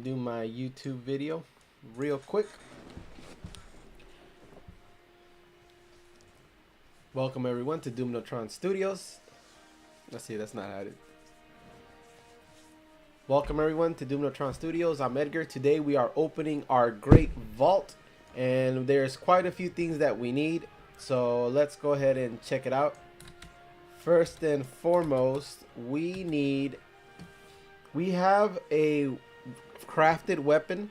do my YouTube video real quick. Welcome everyone to Doomnotron Studios. Let's see, that's not how it is. Welcome everyone to Doomnotron Studios. I'm Edgar. Today we are opening our great vault, and there's quite a few things that we need. So let's go ahead and check it out. First and foremost, we have a crafted weapon,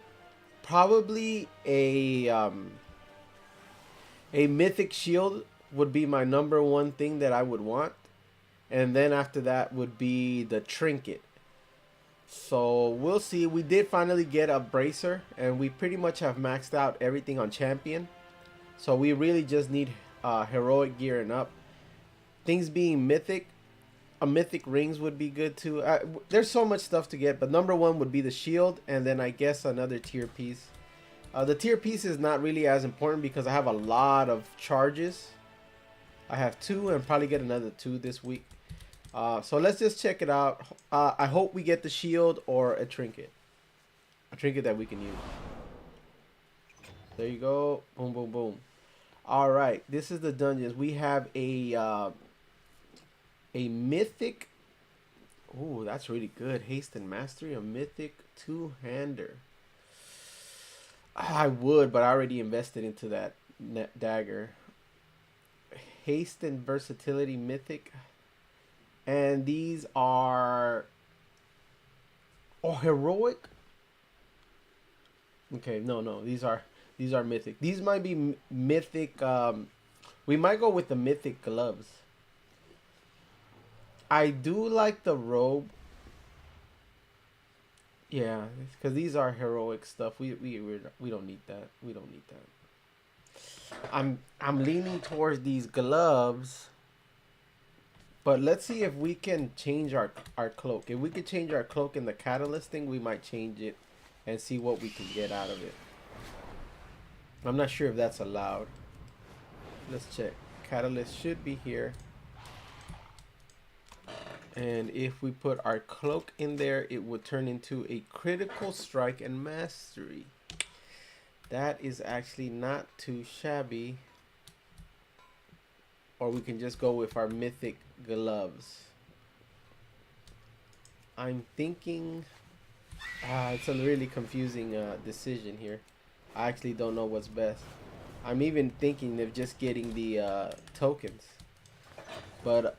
probably a mythic shield would be my number one thing that I would want, and then after that would be the trinket. So we'll see. We did finally get a bracer, and we pretty much have maxed out everything on champion, so we really just need heroic gear and up. Things being mythic, a mythic rings would be good too. There's so much stuff to get, but number one would be the shield, and then I guess another tier piece. The tier piece is not really as important because I have a lot of charges. I have 2 and probably get another 2 this week. So let's just check it out. I hope we get the shield or a trinket. A trinket that we can use. There you go. Boom, boom, boom. All right, this is the dungeons. We have a mythic. Oh, that's really good. Haste and mastery. A mythic 2-hander. I would, but I already invested into that dagger. Haste and versatility mythic. And these are heroic. Okay, no, these are mythic. These might be mythic. We might go with the mythic gloves. I do like the robe. Yeah, because these are heroic stuff. We don't need that. We don't need that. I'm leaning towards these gloves. But let's see if we can change our cloak. If we could change our cloak in the catalyst thing, we might change it and see what we can get out of it. I'm not sure if that's allowed. Let's check. Catalyst should be here. And if we put our cloak in there, it would turn into a critical strike and mastery. That is actually not too shabby. Or we can just go with our mythic gloves. I'm thinking it's a really confusing decision here. I actually don't know what's best. I'm even thinking of just getting the tokens, but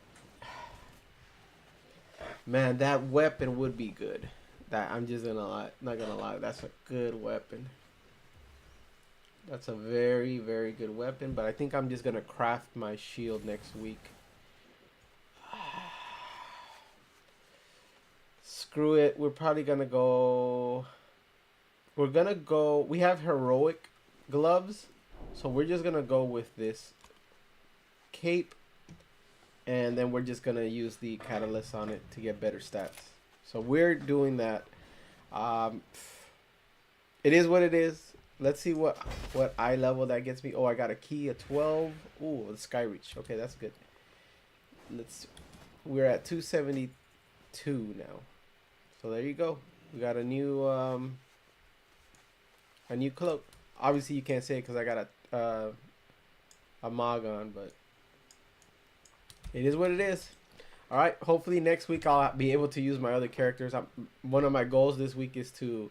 man, that weapon would be good. That I'm just not gonna lie, that's a good weapon. That's a very, very good weapon, but I think I'm just gonna craft my shield next week. Screw it. We're probably gonna go. We have heroic gloves, so we're just gonna go with this cape, and then we're just gonna use the catalyst on it to get better stats. So we're doing that. It is what it is. Let's see what eye level that gets me. Oh, I got a key, a 12. Ooh, the sky reach. Okay, that's good. We're at 272 now. So there you go. We got a new cloak. Obviously you can't say it because I got a Mog on, but it is what it is. All right. Hopefully next week I'll be able to use my other characters. One of my goals this week is to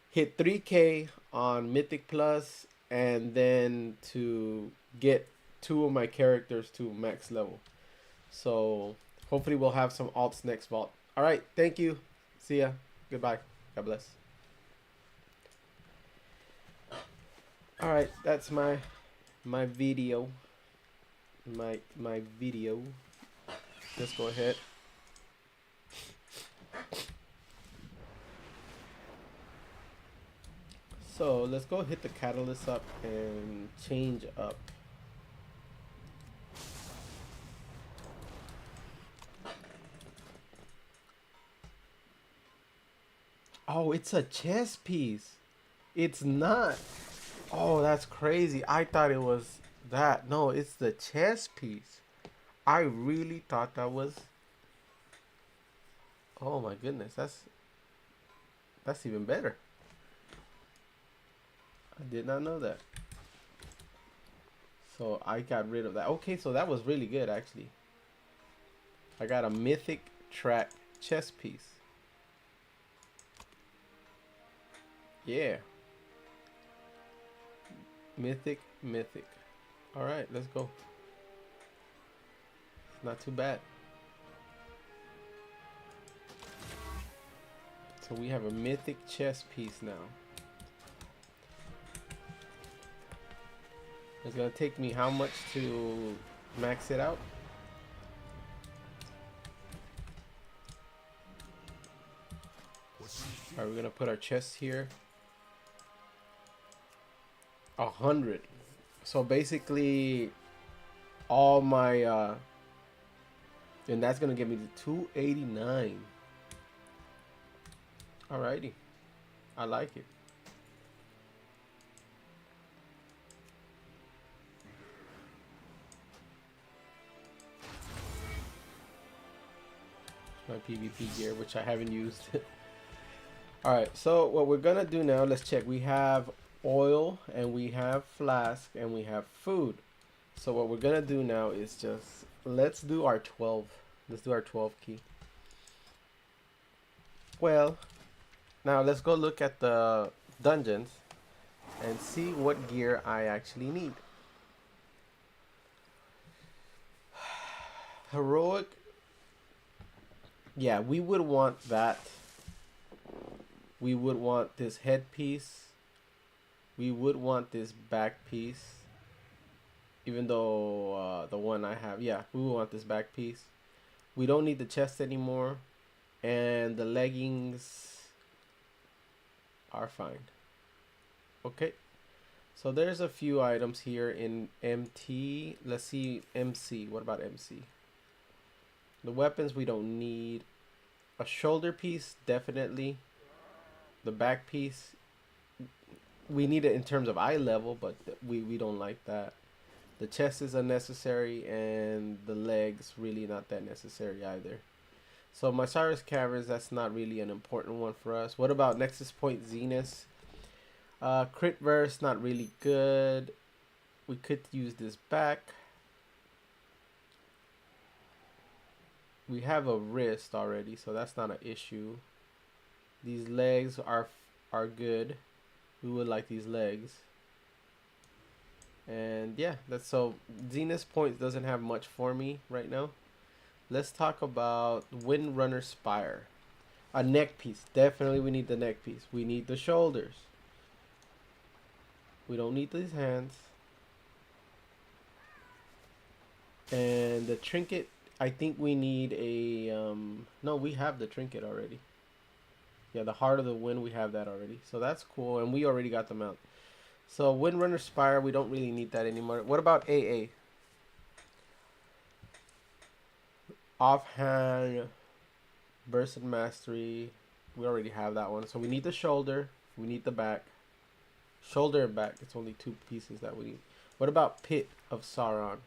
hit 3K on Mythic Plus, and then to get 2 of my characters to max level. So hopefully we'll have some alts next vault. All right, thank you. See ya. Goodbye. God bless. All right, that's my video. My video. Let's go ahead. So let's go hit the catalyst up and change up. Oh, it's a chess piece. It's not. Oh, that's crazy. I thought it was that. No, it's the chess piece. I really thought that was. Oh my goodness, that's even better. I did not know that. So I got rid of that. Okay, so that was really good actually. I got a mythic track chess piece. Yeah. Mythic. All right, let's go. It's not too bad. So we have a mythic chess piece now. It's gonna take me how much to max it out? Alright, we're gonna put our chest here. 100. So basically all my and that's gonna give me to 289. Alrighty. I like it. My PvP gear, which I haven't used. Alright, so what we're gonna do now, let's check. We have oil and we have flask and we have food. So what we're gonna do now is just let's do our 12. Let's do our 12 key. Well, now let's go look at the dungeons and see what gear I actually need. Heroic. Yeah, we would want that. We would want this headpiece. We would want this back piece. Even though the one I have, yeah, we would want this back piece. We don't need the chest anymore. And the leggings are fine. Okay. So there's a few items here in MT. Let's see MC. What about MC? The weapons we don't need. A shoulder piece, definitely. The back piece, we need it in terms of eye level, but we don't like that. The chest is unnecessary, and the legs really not that necessary either. So my Cyrus Caverns, that's not really an important one for us. What about Nexus Point Zenith? Crit Verse, not really good. We could use this back. We have a wrist already, so that's not an issue. These legs are good. We would like these legs. And yeah, that's so Zenith Point doesn't have much for me right now. Let's talk about Windrunner Spire. A neck piece. Definitely we need the neck piece. We need the shoulders. We don't need these hands. And the trinket, I think we need a no, we have the trinket already. Yeah, the Heart of the Wind, we have that already. So that's cool, and we already got them out. So Windrunner Spire, we don't really need that anymore. What about AA? Offhand, Burst and Mastery, we already have that one. So we need the shoulder, we need the back. Shoulder and back, it's only 2 pieces that we need. What about Pit of Sauron?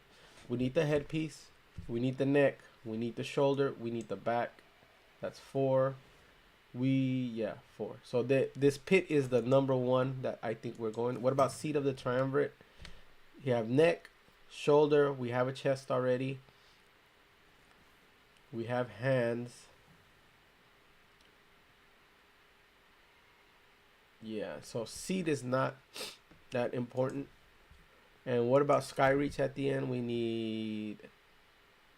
We need the headpiece, we need the neck, we need the shoulder, we need the back. That's 4. 4. So this pit is the number 1 that I think we're going. What about Seat of the Triumvirate? You have neck, shoulder, we have a chest already. We have hands. Yeah, so seat is not that important. And what about Skyreach at the end? We need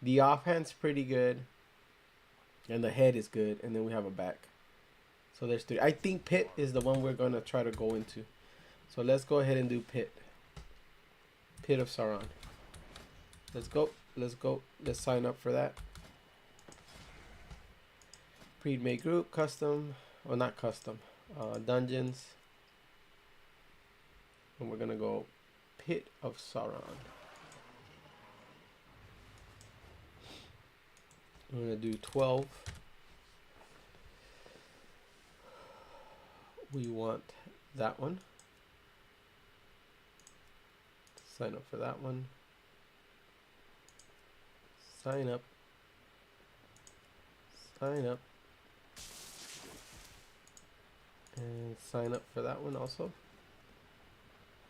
the offhand's pretty good. And the head is good. And then we have a back. So there's 3. I think Pit is the one we're going to try to go into. So let's go ahead and do Pit. Pit of Sauron. Let's go. Let's go. Let's sign up for that. Pre-made group, custom. Well, not custom. Dungeons. And we're going to go Pit of Sauron. I'm going to do 12. We want that one. Sign up for that one. Sign up. Sign up. And sign up for that one also.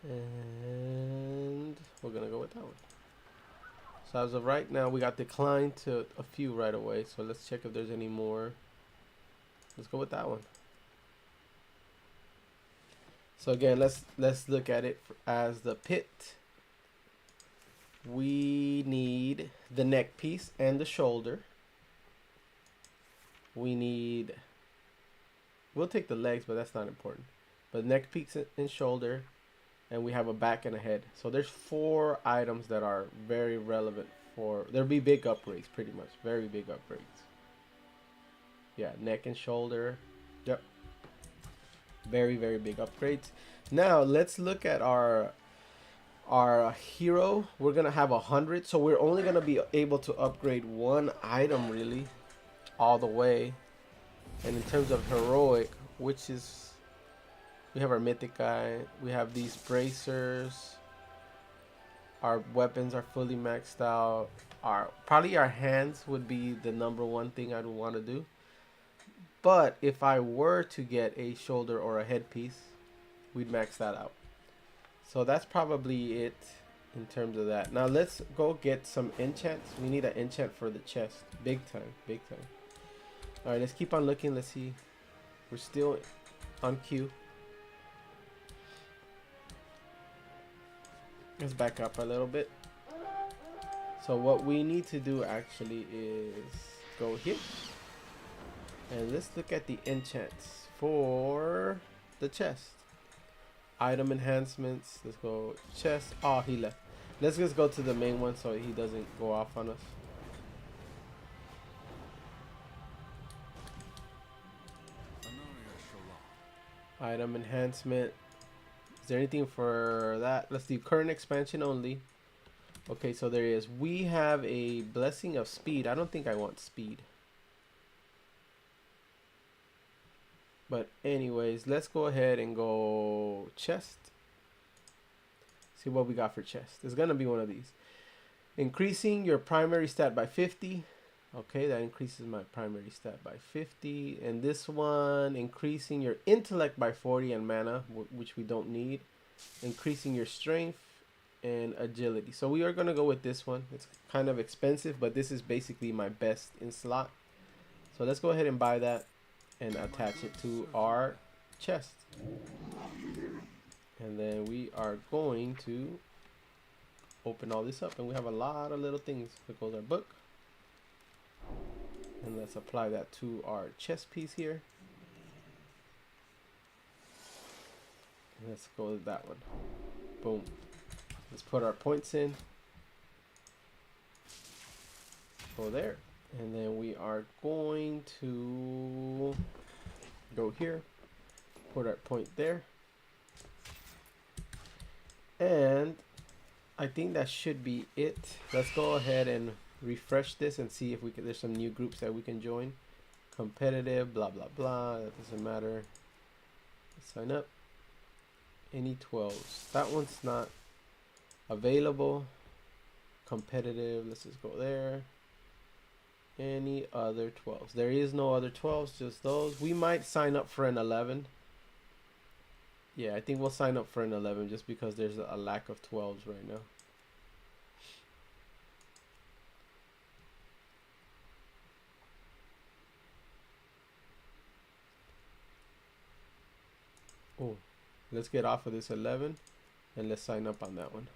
And we're gonna go with that one. So as of right now, we got declined to a few right away. So let's check if there's any more. Let's go with that one. So again, let's look at it as the pit. We need the neck piece and the shoulder. We need, we'll take the legs, but that's not important. But neck piece and shoulder, and we have a back and a head. So there's 4 items that are very relevant for, there'll be big upgrades pretty much, very big upgrades. Yeah, neck and shoulder. Yep. Very, very big upgrades. Now let's look at our hero. We're gonna have 100, so we're only gonna be able to upgrade 1 item really all the way. And in terms of heroic, which is, we have our mythic guy, we have these bracers, our weapons are fully maxed out, probably our hands would be the #1 thing I'd want to do. But if I were to get a shoulder or a headpiece, we'd max that out. So that's probably it in terms of that. Now let's go get some enchants. We need an enchant for the chest. Big time, big time. All right, let's keep on looking. Let's see. We're still on queue. Let's back up a little bit. So what we need to do actually is go here. And let's look at the enchants for the chest. Item enhancements. Let's go chest. Oh, he left. Let's just go to the main one so he doesn't go off on us. Item enhancement. Is there anything for that? Let's do current expansion only. Okay, so there is. We have a blessing of speed. I don't think I want speed. But anyways, let's go ahead and go chest. See what we got for chest. It's gonna be one of these. Increasing your primary stat by 50. Okay, that increases my primary stat by 50. And this one, increasing your intellect by 40 and mana, which we don't need. Increasing your strength and agility. So we are gonna go with this one. It's kind of expensive, but this is basically my best in slot. So let's go ahead and buy that and attach it to our chest. And then we are going to open all this up, and we have a lot of little things. Here goes our book. And let's apply that to our chest piece here. And let's go with that one. Boom. Let's put our points in. Go there. And then we are going to go here, put our point there. And I think that should be it. Let's go ahead and refresh this and see if we can, there's some new groups that we can join. Competitive, blah, blah, blah. That doesn't matter. Let's sign up. Any 12s. That one's not available. Competitive, let's just go there. Any other 12s? There is no other 12s, just those. We might sign up for an 11. Yeah, I think we'll sign up for an 11 just because there's a lack of 12s right now. Oh, let's get off of this 11 and let's sign up on that one.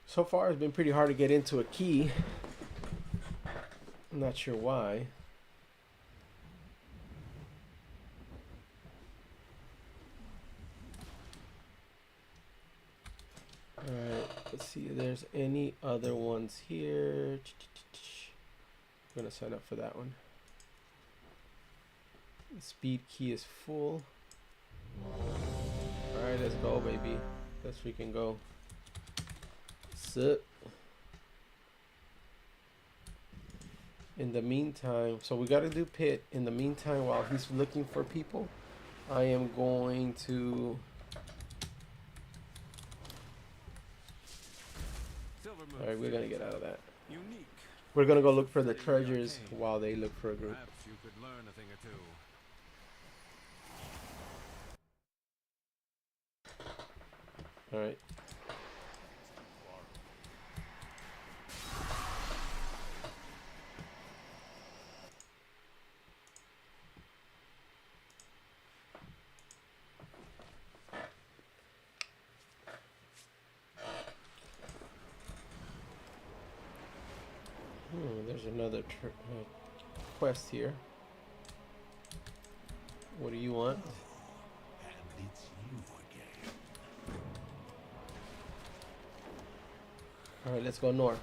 So far, it's been pretty hard to get into a key. I'm not sure why. Alright, let's see if there's any other ones here. I'm gonna sign up for that one. The speed key is full. Alright, let's go, baby. Let's freaking go. Sit. In the meantime, so we got to do pit. In the meantime, while he's looking for people, I am going to all right, we're gonna get out of that. Unique We're gonna go look for the treasures while they look for a group. Perhaps you could learn a thing or two. All right. There's another quest here. What do you want? And it's you again. All right, let's go north.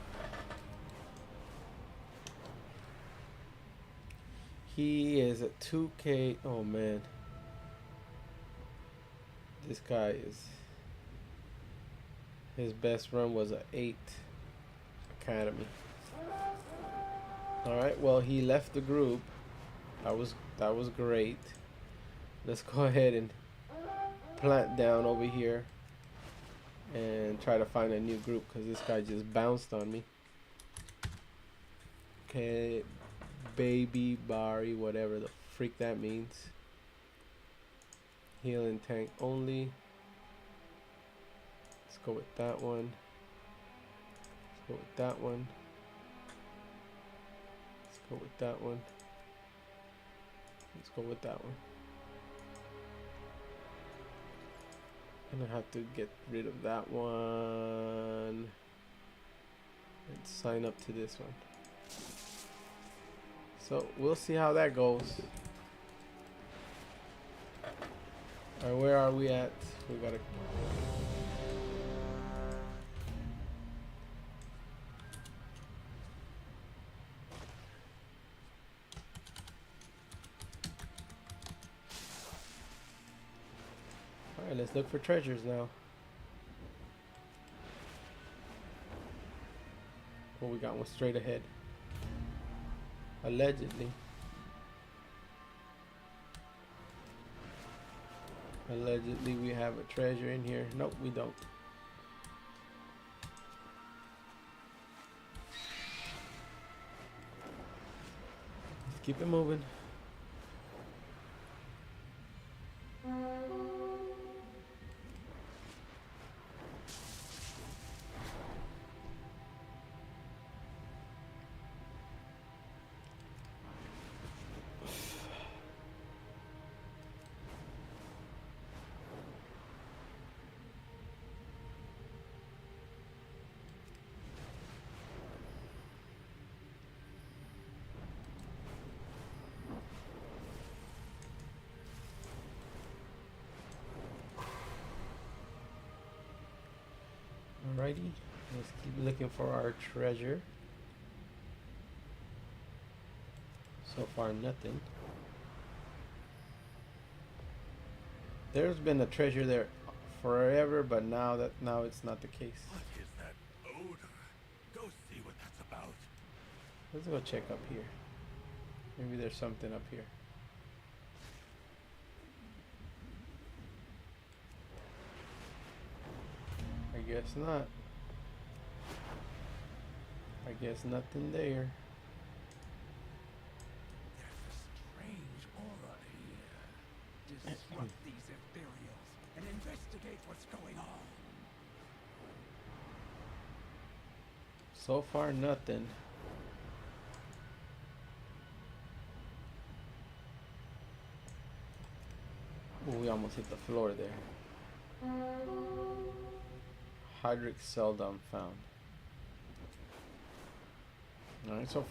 He is at 2K. Oh man, this guy is. His best run was a 8 academy. All right, well he left the group. That was great. Let's go ahead and plant down over here and try to find a new group because this guy just bounced on me. Okay, baby Bari, whatever the freak that means. Healing tank only. Let's go with that one. Let's go with that one. Let's go with that one. Let's go with that one. Gonna have to get rid of that one and sign up to this one. So we'll see how that goes. Alright, where are we at? We gotta. Alright, let's look for treasures now. Oh, we got one straight ahead. Allegedly. Allegedly we have a treasure in here. Nope, we don't. Let's keep it moving. Alrighty, let's keep looking for our treasure. So far, nothing. There's been a treasure there forever, but now it's not the case. What is that odor? Go see what that's about. Let's go check up here. Maybe there's something up here. I guess not. I guess nothing there. There's a strange aura here. Disrupt these ethereals and investigate what's going on. So far, nothing. Ooh, we almost hit the floor there. Hydric Seldom found. Alright, so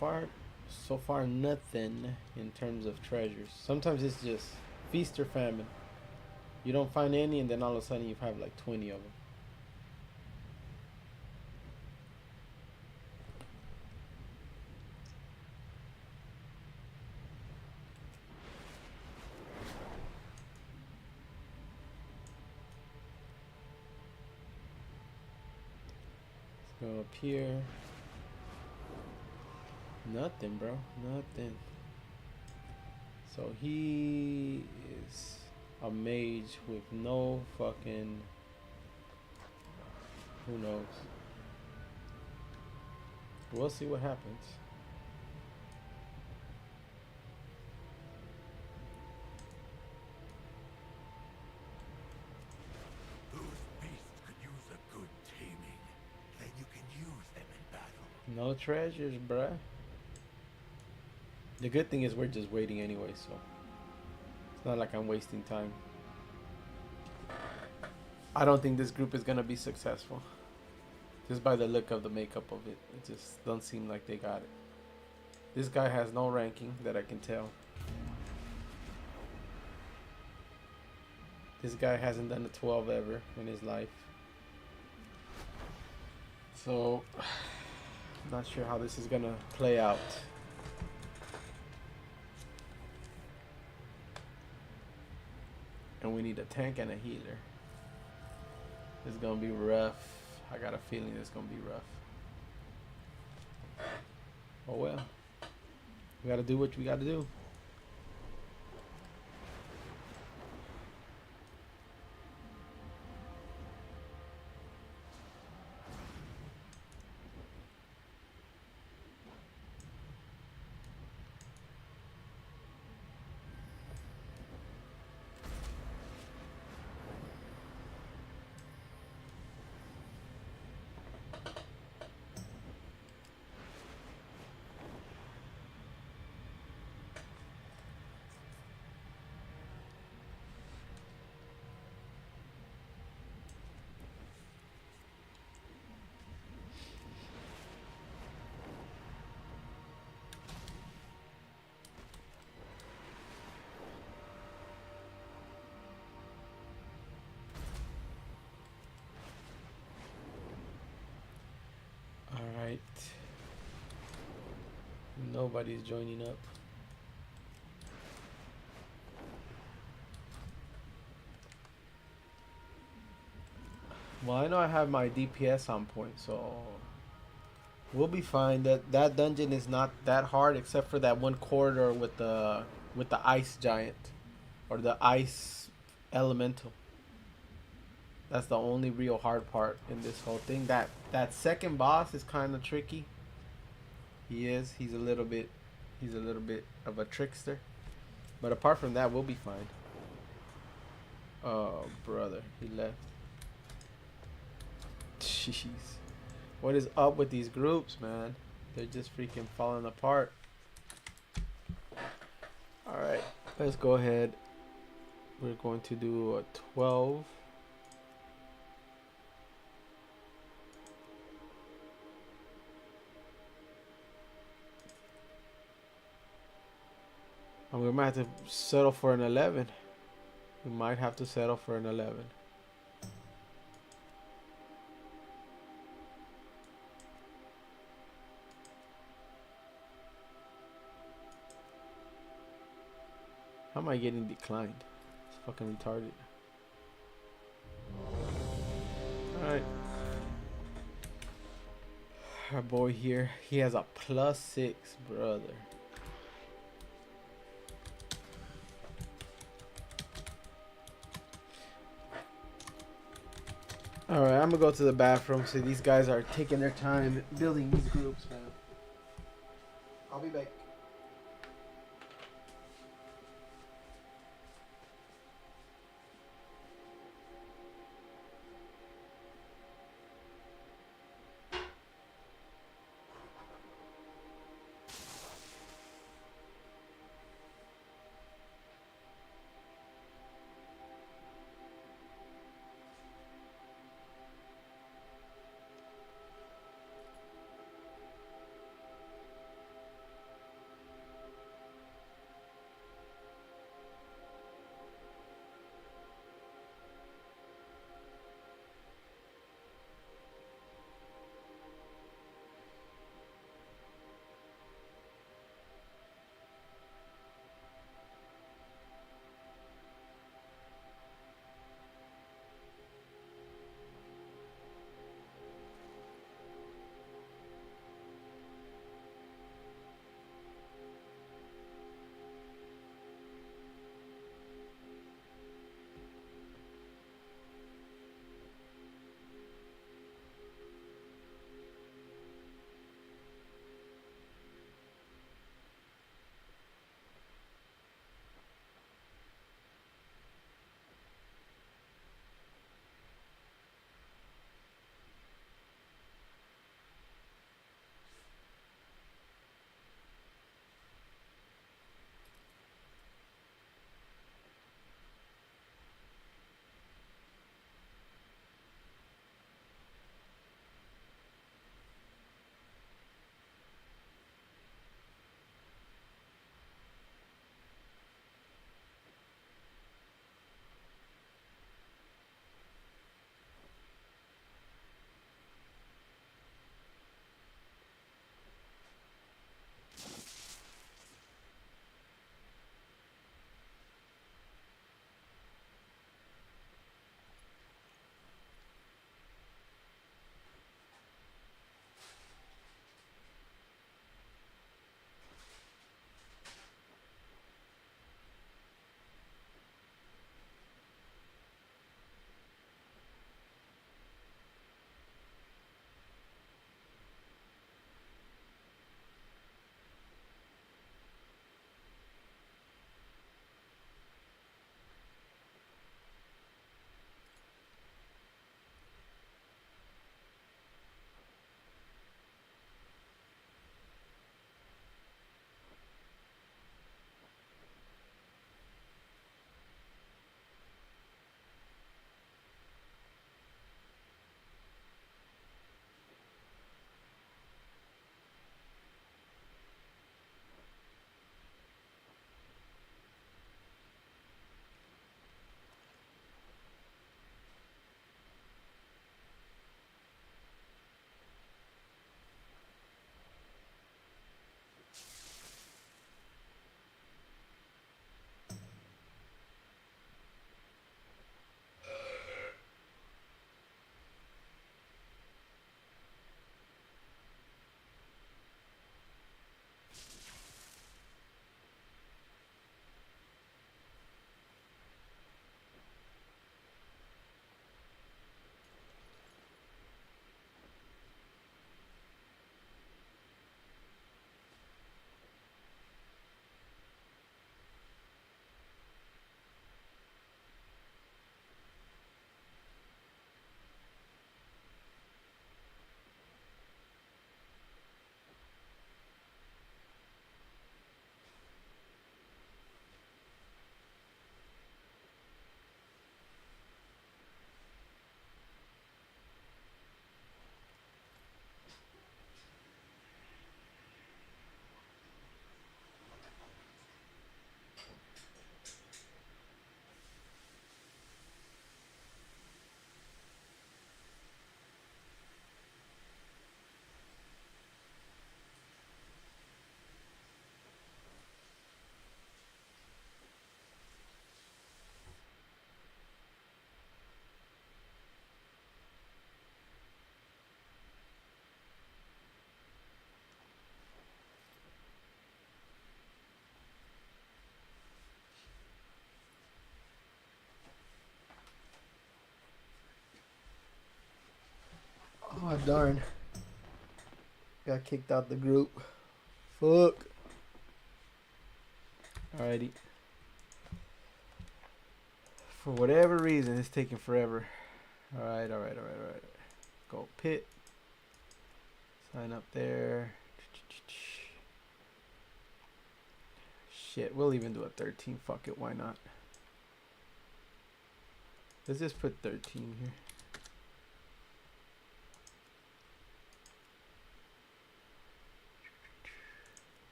far nothing in terms of treasures. Sometimes it's just feast or famine. You don't find any and then all of a sudden you have like 20 of them. Let's go up here. Nothing, bro. Nothing. So he is a mage with no fucking... Who knows? We'll see what happens. No treasures, bruh. The good thing is we're just waiting anyway, so it's not like I'm wasting time. I don't think this group is gonna be successful. Just by the look of the makeup of it. It just don't seem like they got it. This guy has no ranking that I can tell. This guy hasn't done a 12 ever in his life. So, I'm not sure how this is gonna play out. And we need a tank and a healer. It's gonna be rough. I got a feeling it's gonna be rough. Oh well. We gotta do what we gotta do. Alright. Nobody's joining up. Well, I know I have my DPS on point, so we'll be fine. That dungeon is not that hard, except for that one corridor with the ice giant or the ice elemental. That's the only real hard part in this whole thing. That second boss is kind of tricky. He's a little bit of a trickster. But apart from that, we'll be fine. Oh, brother, he left. Jeez. What is up with these groups, man? They're just freaking falling apart. Alright, let's go ahead. We're going to do a 12. And we might have to settle for an 11. We might have to settle for an 11. How am I getting declined? It's fucking retarded. Alright. Our boy here, he has a +6, brother. Alright, I'm gonna go to the bathroom. So these guys are taking their time building these groups, man. I'll be back. Oh darn. Got kicked out the group. Fuck. Alrighty. For whatever reason, it's taking forever. Alright. Go pit. Sign up there. Shit, we'll even do a 13. Fuck it, why not? Let's just put 13 here.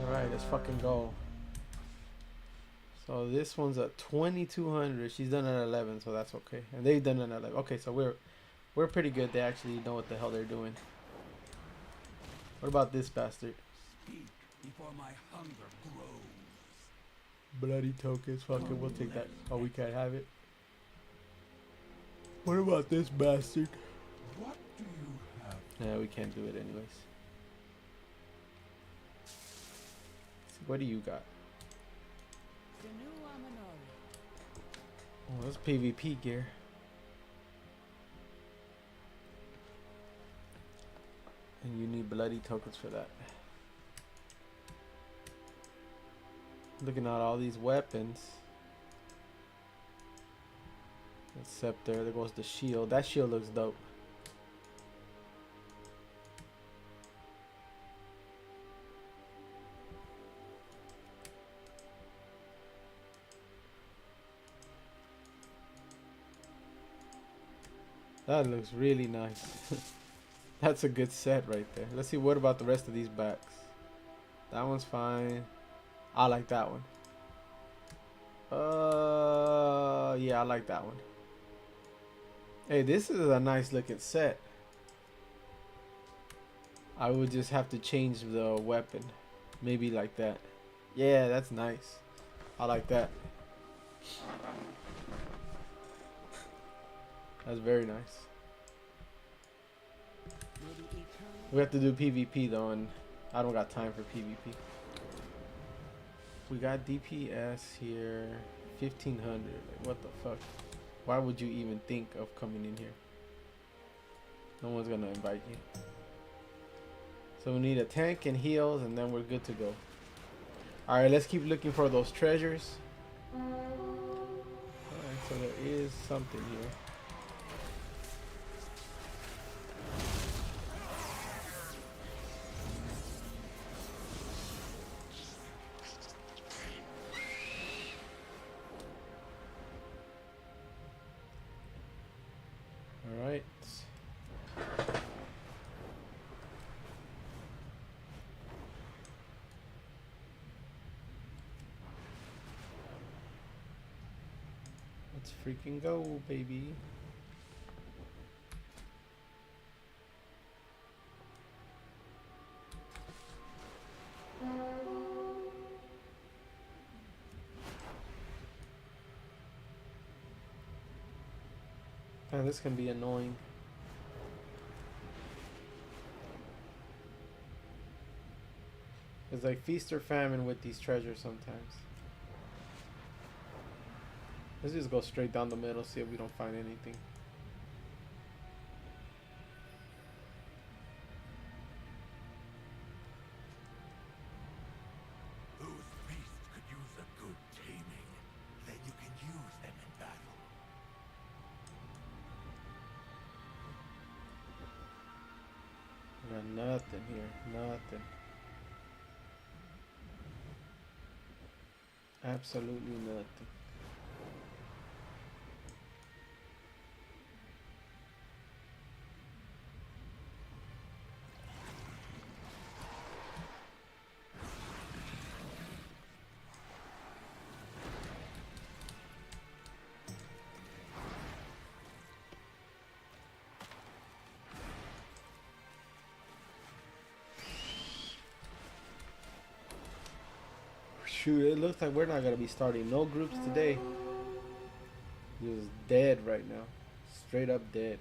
Alright, let's fucking go. So this one's at 2200. She's done at 11, so that's okay. And they've done it at 11. Okay, so we're pretty good. They actually know what the hell they're doing. What about this bastard? Speak before my hunger grows. Bloody tokens. Fuck it, we'll take that. Oh, we can't have it. What about this bastard? What do you have? Yeah, we can't do it anyways. So what do you got? Oh, that's PvP gear. And you need bloody tokens for that. Looking at all these weapons. Except there goes the shield. That shield looks dope. That looks really nice. That's a good set right there. Let's see, what about the rest of these backs? That one's fine. I like that one. Yeah, I like that one. Hey, this is a nice looking set. I would just have to change the weapon. Maybe like that. Yeah, that's nice. I like that. That's very nice. We have to do PvP though, and I don't got time for PvP. We got DPS here, 1500. Like, what the fuck? Why would you even think of coming in here? No one's gonna invite you. So we need a tank and heals, and then we're good to go. All right, let's keep looking for those treasures. All right, so there is something here. Alright. Let's freaking go, baby. Man, this can be annoying. It's like feast or famine with these treasures sometimes. Let's just go straight down the middle, see if we don't find anything. Those beasts could use a good taming. Then you can use them in battle. We got nothing here, nothing. Absolutely nothing. Shoot, it looks like we're not gonna be starting no groups today. Just dead right now. Straight up dead.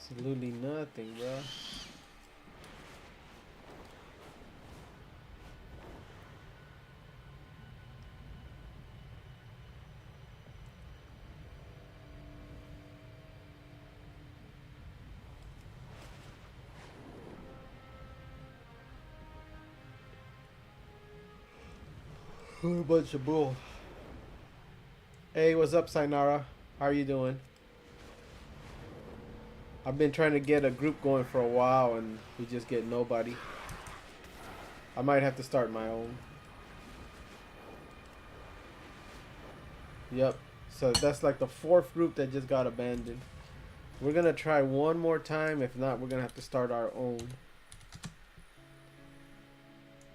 Absolutely nothing, bro. A bunch of bull. Hey, what's up, Sainara? How are you doing? I've been trying to get a group going for a while and we just get nobody. I might have to start my own. Yep. So that's like the fourth group that just got abandoned. We're gonna try one more time. If not, we're gonna have to start our own.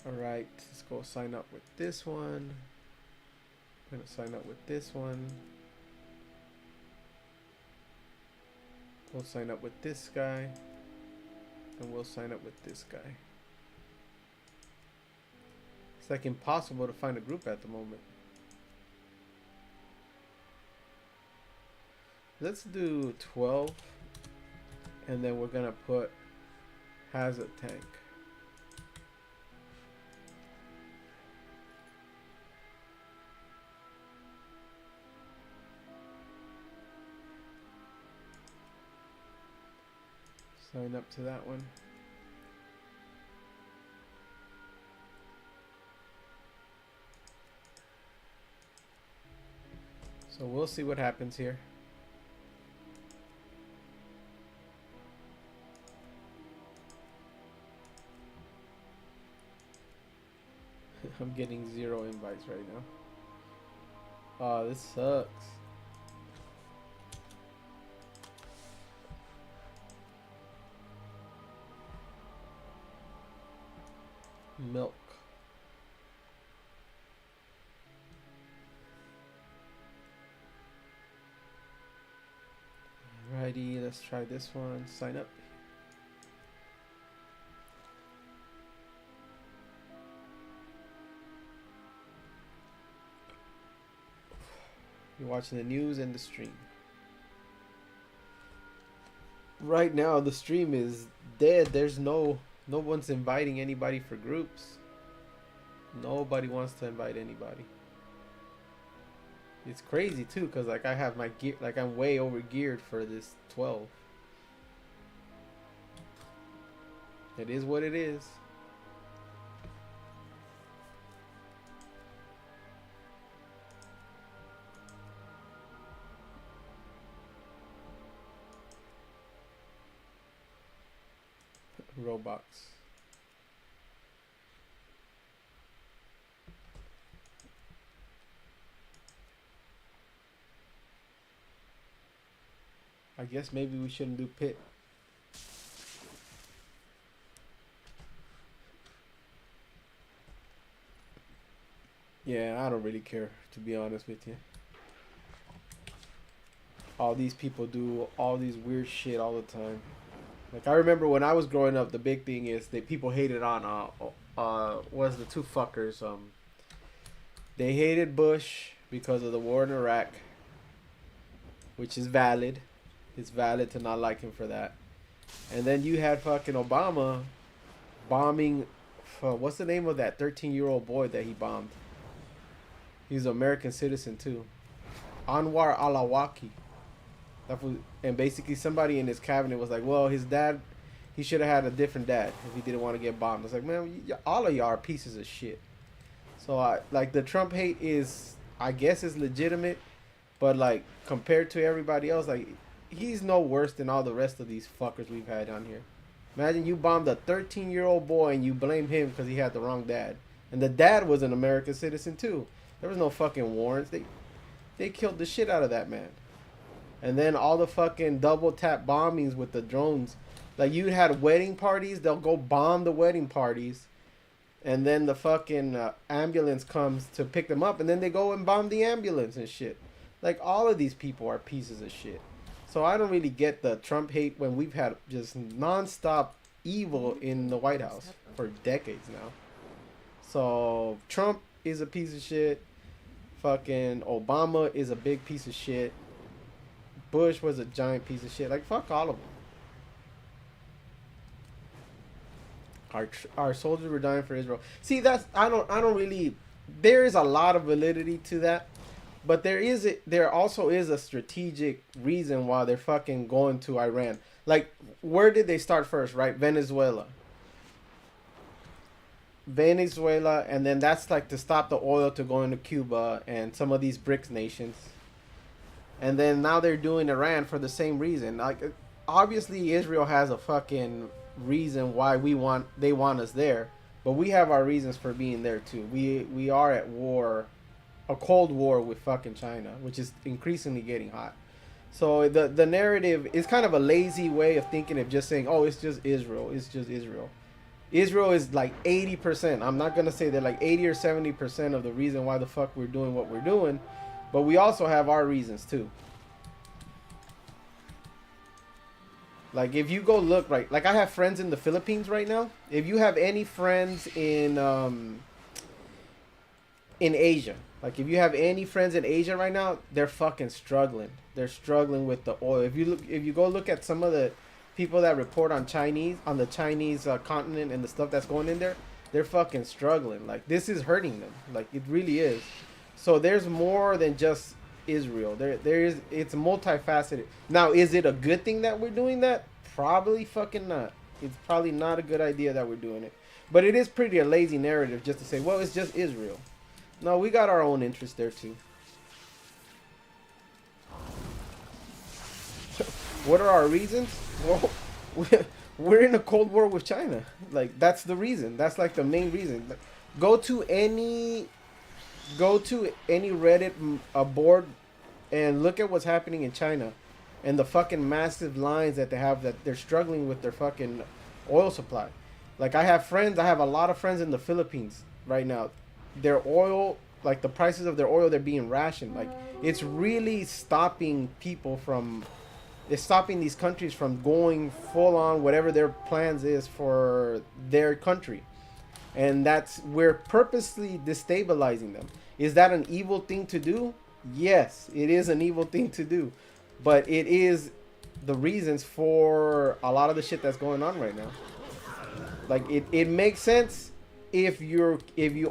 Alright, let's go sign up with this one. I'm gonna sign up with this one. We'll sign up with this guy. And we'll sign up with this guy. It's like impossible to find a group at the moment. Let's do 12. And then we're gonna put hazard tank. Sign up to that one. So we'll see what happens here. I'm getting 0 invites right now. Oh, this sucks. Milk. Alrighty, let's try this one. Sign up. You're watching the news and the stream. Right now, the stream is dead. There's no one's inviting anybody for groups. Nobody wants to invite anybody. It's crazy too, cause like I have my gear, like I'm way over geared for this 12. It is what it is. Roblox. I guess maybe we shouldn't do pit. Yeah, I don't really care, to be honest with you. All these people do all these weird shit all the time. Like I remember when I was growing up, the big thing is that people hated on was the two fuckers. They hated Bush because of the war in Iraq, which is valid. It's valid to not like him for that. And then you had fucking Obama bombing. What's the name of that 13-year-old boy that he bombed? He's an American citizen too. Anwar al-Awlaki. And basically somebody in his cabinet was like, well, his dad, he should have had a different dad if he didn't want to get bombed. I was like, man, all of y'all are pieces of shit. So like the Trump hate is, I guess, is legitimate, but like compared to everybody else, like he's no worse than all the rest of these fuckers we've had on here. Imagine you bombed a 13-year-old boy and you blame him because he had the wrong dad, and the dad was an American citizen too. There was no fucking warrants. They killed the shit out of that man. And then all the fucking double tap bombings with the drones. Like you had wedding parties, they'll go bomb the wedding parties. And then the fucking ambulance comes to pick them up. And then they go and bomb the ambulance and shit. Like all of these people are pieces of shit. So I don't really get the Trump hate when we've had just nonstop evil in the White House for decades now. So Trump is a piece of shit. Fucking Obama is a big piece of shit. Bush was a giant piece of shit. Like, fuck all of them. Our soldiers were dying for Israel. See, that's I don't really. There is a lot of validity to that, but there also is a strategic reason why they're fucking going to Iran. Like, where did they start first? Right, Venezuela, and then that's like to stop the oil to go into Cuba and some of these BRICS nations. And then now they're doing Iran for the same reason. Like, obviously Israel has a fucking reason why they want us there, but we have our reasons for being there too. We are at war, a cold war with fucking China, which is increasingly getting hot. So the narrative is kind of a lazy way of thinking of just saying, oh, it's just Israel. It's just Israel. Israel is like 80%. I'm not going to say they're like 80 or 70% of the reason why the fuck we're doing what we're doing, but we also have our reasons too. Like, if you go look, right, like I have friends in the Philippines right now. If you have any friends in Asia, like if you have any friends in Asia right now, they're fucking struggling. They're struggling with the oil. If you go look at some of the people that report on the Chinese continent and the stuff that's going in there, they're fucking struggling. Like, this is hurting them. Like, it really is. So there's more than just Israel. It's multifaceted. Now, is it a good thing that we're doing that? Probably fucking not. It's probably not a good idea that we're doing it. But it is pretty a lazy narrative just to say, well, it's just Israel. No, we got our own interests there too. What are our reasons? Well, we're in a cold war with China. Like, that's the reason. That's like the main reason. Go to any Reddit board and look at what's happening in China and the fucking massive lines that they have, that they're struggling with their fucking oil supply. Like, I have a lot of friends in the Philippines right now. Their oil, like the prices of their oil, they're being rationed. Like, it's really stopping it's stopping these countries from going full on whatever their plans is for their country. And we're purposely destabilizing them. Is that an evil thing to do? Yes, it is an evil thing to do. But it is the reasons for a lot of the shit that's going on right now. Like, it makes sense if you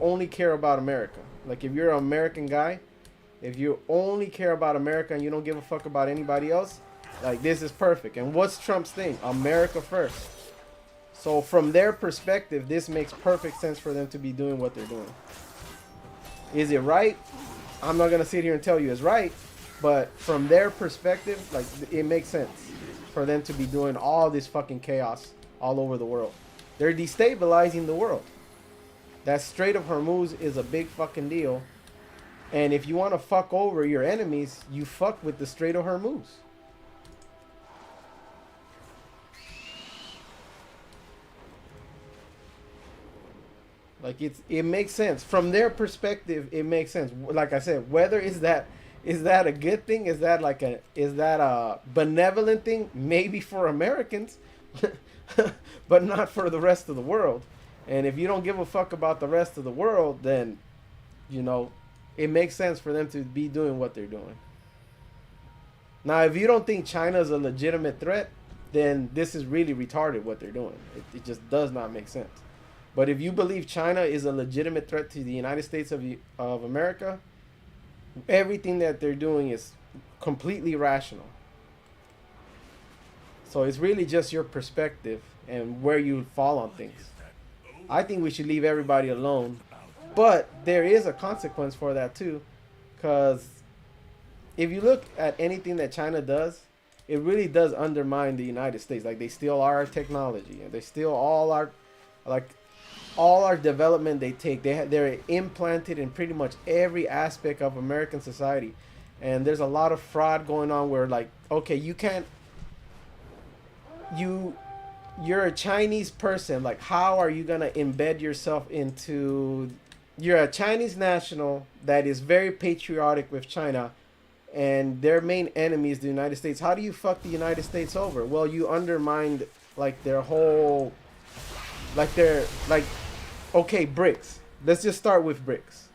only care about America. Like, if you're an American guy, if you only care about America and you don't give a fuck about anybody else, like, this is perfect. And what's Trump's thing? America first. So from their perspective, this makes perfect sense for them to be doing what they're doing. Is it right? I'm not going to sit here and tell you it's right. But from their perspective, like, it makes sense for them to be doing all this fucking chaos all over the world. They're destabilizing the world. That Strait of Hormuz is a big fucking deal. And if you want to fuck over your enemies, you fuck with the Strait of Hormuz. Like, it makes sense from their perspective. It makes sense. Like I said, whether is that a good thing? Is that a benevolent thing? Maybe for Americans, but not for the rest of the world. And if you don't give a fuck about the rest of the world, then, it makes sense for them to be doing what they're doing. Now, if you don't think China is a legitimate threat, then this is really retarded what they're doing. It just does not make sense. But if you believe China is a legitimate threat to the United States of America, everything that they're doing is completely rational. So it's really just your perspective and where you fall on things. I think we should leave everybody alone. But there is a consequence for that too. Because if you look at anything that China does, it really does undermine the United States. Like, they steal our technology. And they steal all our development they take. They're implanted in pretty much every aspect of American society. And there's a lot of fraud going on where, like, okay, you're a Chinese person. Like, how are you going to embed yourself you're a Chinese national that is very patriotic with China, and their main enemy is the United States. How do you fuck the United States over? Well, you undermined, like, their whole, okay, BRICS. Let's just start with BRICS.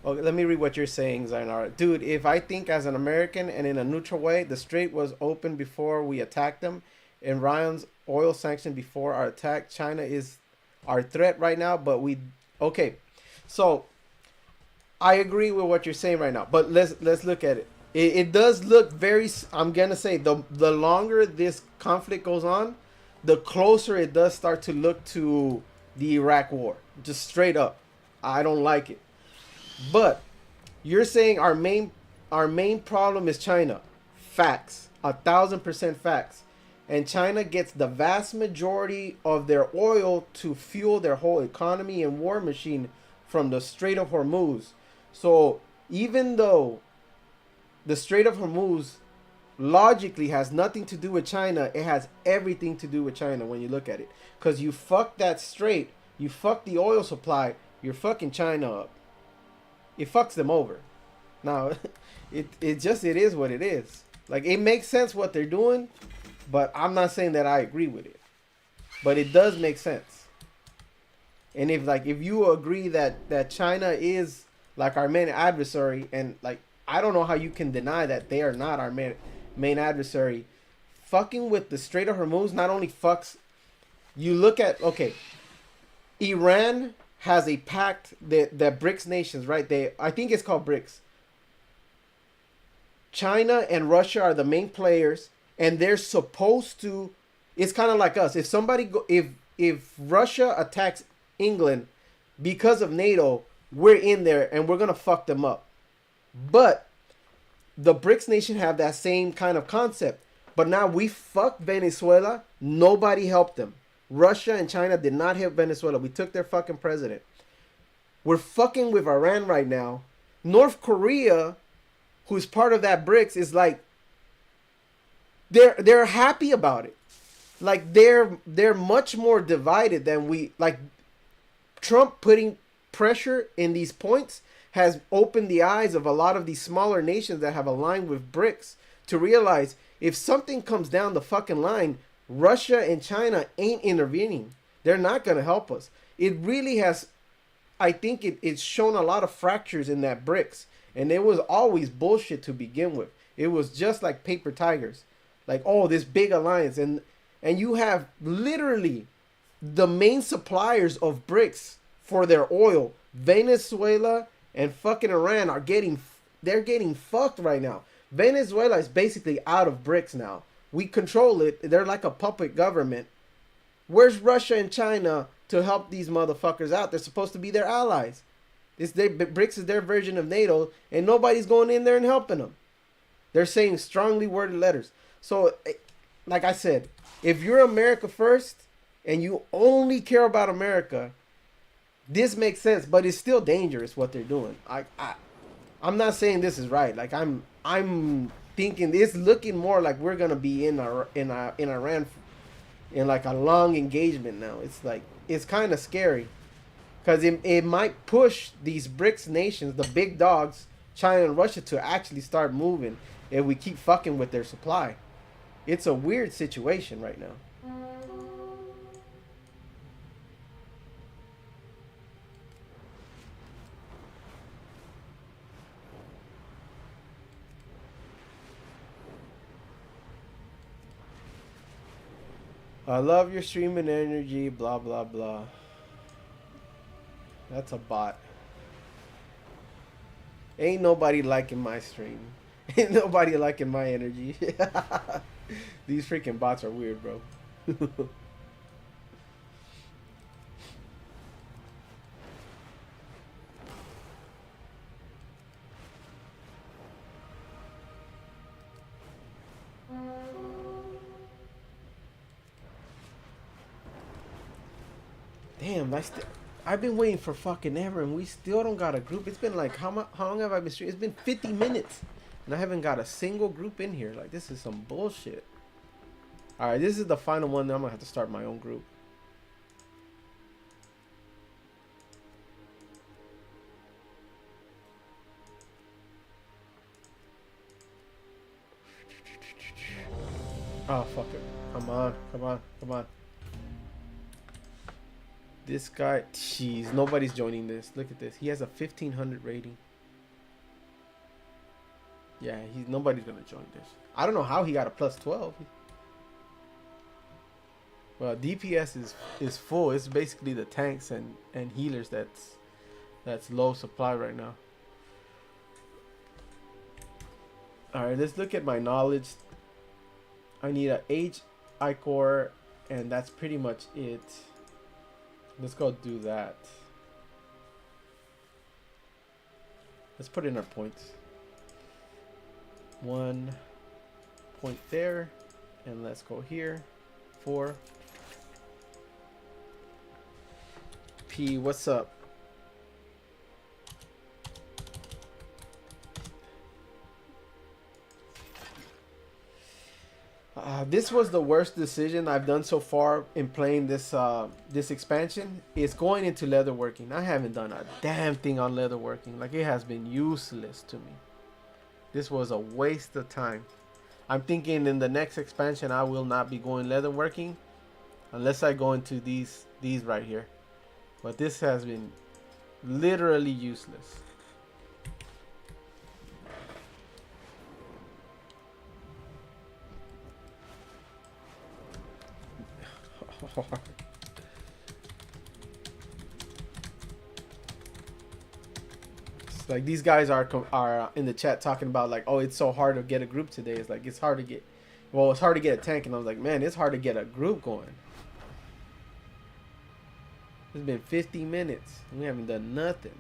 Okay, let me read what you're saying, Zainara. Dude, if I think as an American and in a neutral way, the strait was open before we attacked them, Iran's oil sanction before our attack. China is our threat right now, but we okay. So I agree with what you're saying right now, but let's look at it. It does look very. I'm gonna say the longer this conflict goes on, the closer it does start to look to the Iraq War. Just straight up, I don't like it. But you're saying our main problem is China. Facts, 1,000% facts. And China gets the vast majority of their oil to fuel their whole economy and war machine from the Strait of Hormuz. So even though the Strait of Hormuz logically has nothing to do with China, it has everything to do with China when you look at it. Because you fuck that strait, you fuck the oil supply, you're fucking China up. It fucks them over. Now, it is what it is. Like, it makes sense what they're doing, but I'm not saying that I agree with it. But it does make sense. And if you agree that China is like our main adversary, and like I don't know how you can deny that they are not our main adversary. Fucking with the Strait of Hormuz not only fucks. You look at, okay, Iran has a pact that BRICS nations, right? I think it's called BRICS. China and Russia are the main players, and they're supposed to. It's kind of like us. If Russia attacks England because of NATO, we're in there and we're gonna fuck them up. But the BRICS nation have that same kind of concept. But now we fucked Venezuela. Nobody helped them. Russia and China did not help Venezuela. We took their fucking president. We're fucking with Iran right now. North Korea, who's part of that BRICS, is like they're happy about it. Like they're much more divided than we like. Trump putting pressure in these points has opened the eyes of a lot of these smaller nations that have aligned with BRICS to realize if something comes down the fucking line, Russia and China ain't intervening. They're not going to help us. It really has, I think it's shown a lot of fractures in that BRICS. And it was always bullshit to begin with. It was just like paper tigers. Like, oh, this big alliance. And you have literally the main suppliers of BRICS for their oil, Venezuela and fucking Iran they're getting fucked right now. Venezuela is basically out of BRICS now. We control it. They're like a puppet government. Where's Russia and China to help these motherfuckers out? They're supposed to be their allies. BRICS is their version of NATO, and nobody's going in there and helping them. They're saying strongly worded letters. So, like I said, if you're America first and you only care about America, this makes sense, but it's still dangerous what they're doing. I'm not saying this is right. Like I'm thinking it's looking more like we're gonna be in Iran in like a long engagement now. It's like it's kind of scary because it might push these BRICS nations, the big dogs, China and Russia, to actually start moving if we keep fucking with their supply. It's a weird situation right now. I love your streaming energy, blah, blah, blah. That's a bot. Ain't nobody liking my stream. Ain't nobody liking my energy. These freaking bots are weird, bro. Damn, I've been waiting for fucking ever, and we still don't got a group. It's been like how long have I been streaming? It's been 50 minutes, and I haven't got a single group in here. Like, this is some bullshit. All right, this is the final one. Then I'm gonna have to start my own group. Oh, fuck it. Come on, come on, come on. This guy, jeez, nobody's joining this. Look at this. He has a 1500 rating. Yeah, nobody's gonna join this. I don't know how he got a plus 12. Well, DPS is full. It's basically the tanks and healers that's low supply right now. All right, let's look at my knowledge. I need a H Icor, and that's pretty much it. Let's go do that. Let's put in our points. 1 point there, and let's go here. 4. P, what's up? This was the worst decision I've done so far in playing this this expansion. Is going into leatherworking. I haven't done a damn thing on leatherworking. Like, it has been useless to me. This was a waste of time. I'm thinking in the next expansion I will not be going leatherworking unless I go into these right here. But this has been literally useless. It's like these guys are in the chat talking about like, oh, it's so hard to get a group today. It's like it's hard to get, well, it's hard to get a tank, and I was like, man, it's hard to get a group going. It's been 50 minutes. We haven't done nothing.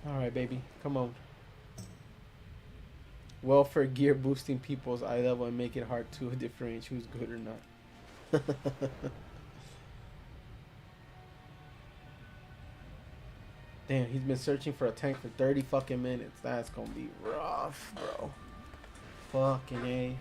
Alright, baby. Come on. Welfare gear boosting people's eye level and make it hard to differentiate who's good or not. Damn, he's been searching for a tank for 30 fucking minutes. That's gonna be rough, bro. Fucking A.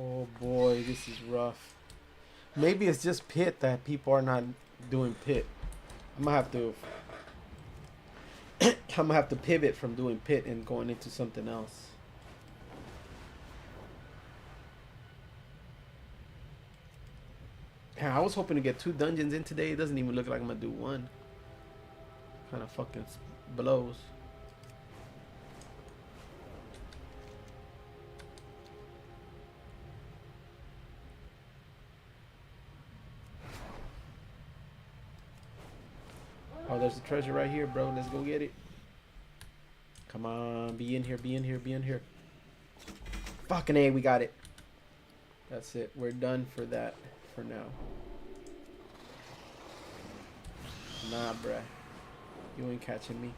Oh boy, this is rough. Maybe it's just pit that people are not doing pit. I'm gonna have to I'm gonna have to pivot from doing pit and going into something else. Yeah, I was hoping to get 2 dungeons in today. It doesn't even look like I'm gonna do 1. Kind of fucking blows. Oh, there's a treasure right here, bro. Let's go get it. Come on, be in here, be in here, be in here. Fucking A, we got it. That's it. We're done for that for now. Nah, bruh. You ain't catching me.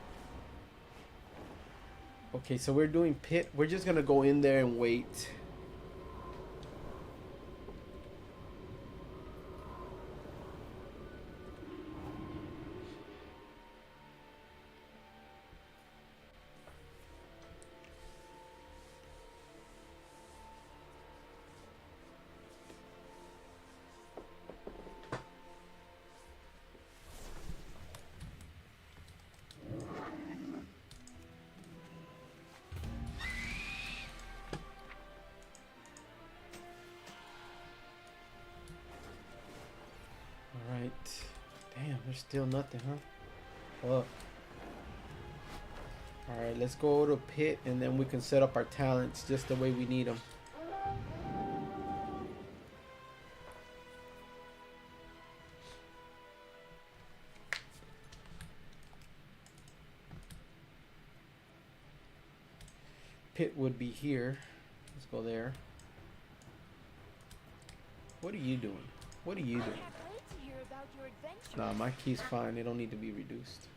Okay, so we're doing pit. We're just gonna go in there and wait. Alright. Damn, there's still nothing, huh? Well. Alright, let's go to pit and then we can set up our talents just the way we need them. pit would be here. Let's go there. What are you doing? What are you doing? Can't wait to hear about your adventure. Nah, my key's fine. They don't need to be reduced.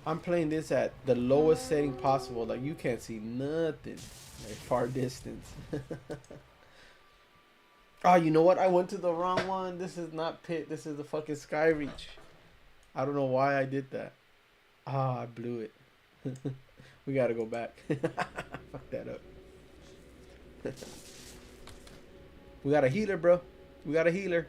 I'm playing this at the lowest setting possible. Like, you can't see nothing. Like, far distance. Oh, you know what? I went to the wrong one. This is not pit. This is the fucking Skyreach. I don't know why I did that. Ah, I blew it. We gotta go back. Fuck that up. We got a healer, bro. We got a healer.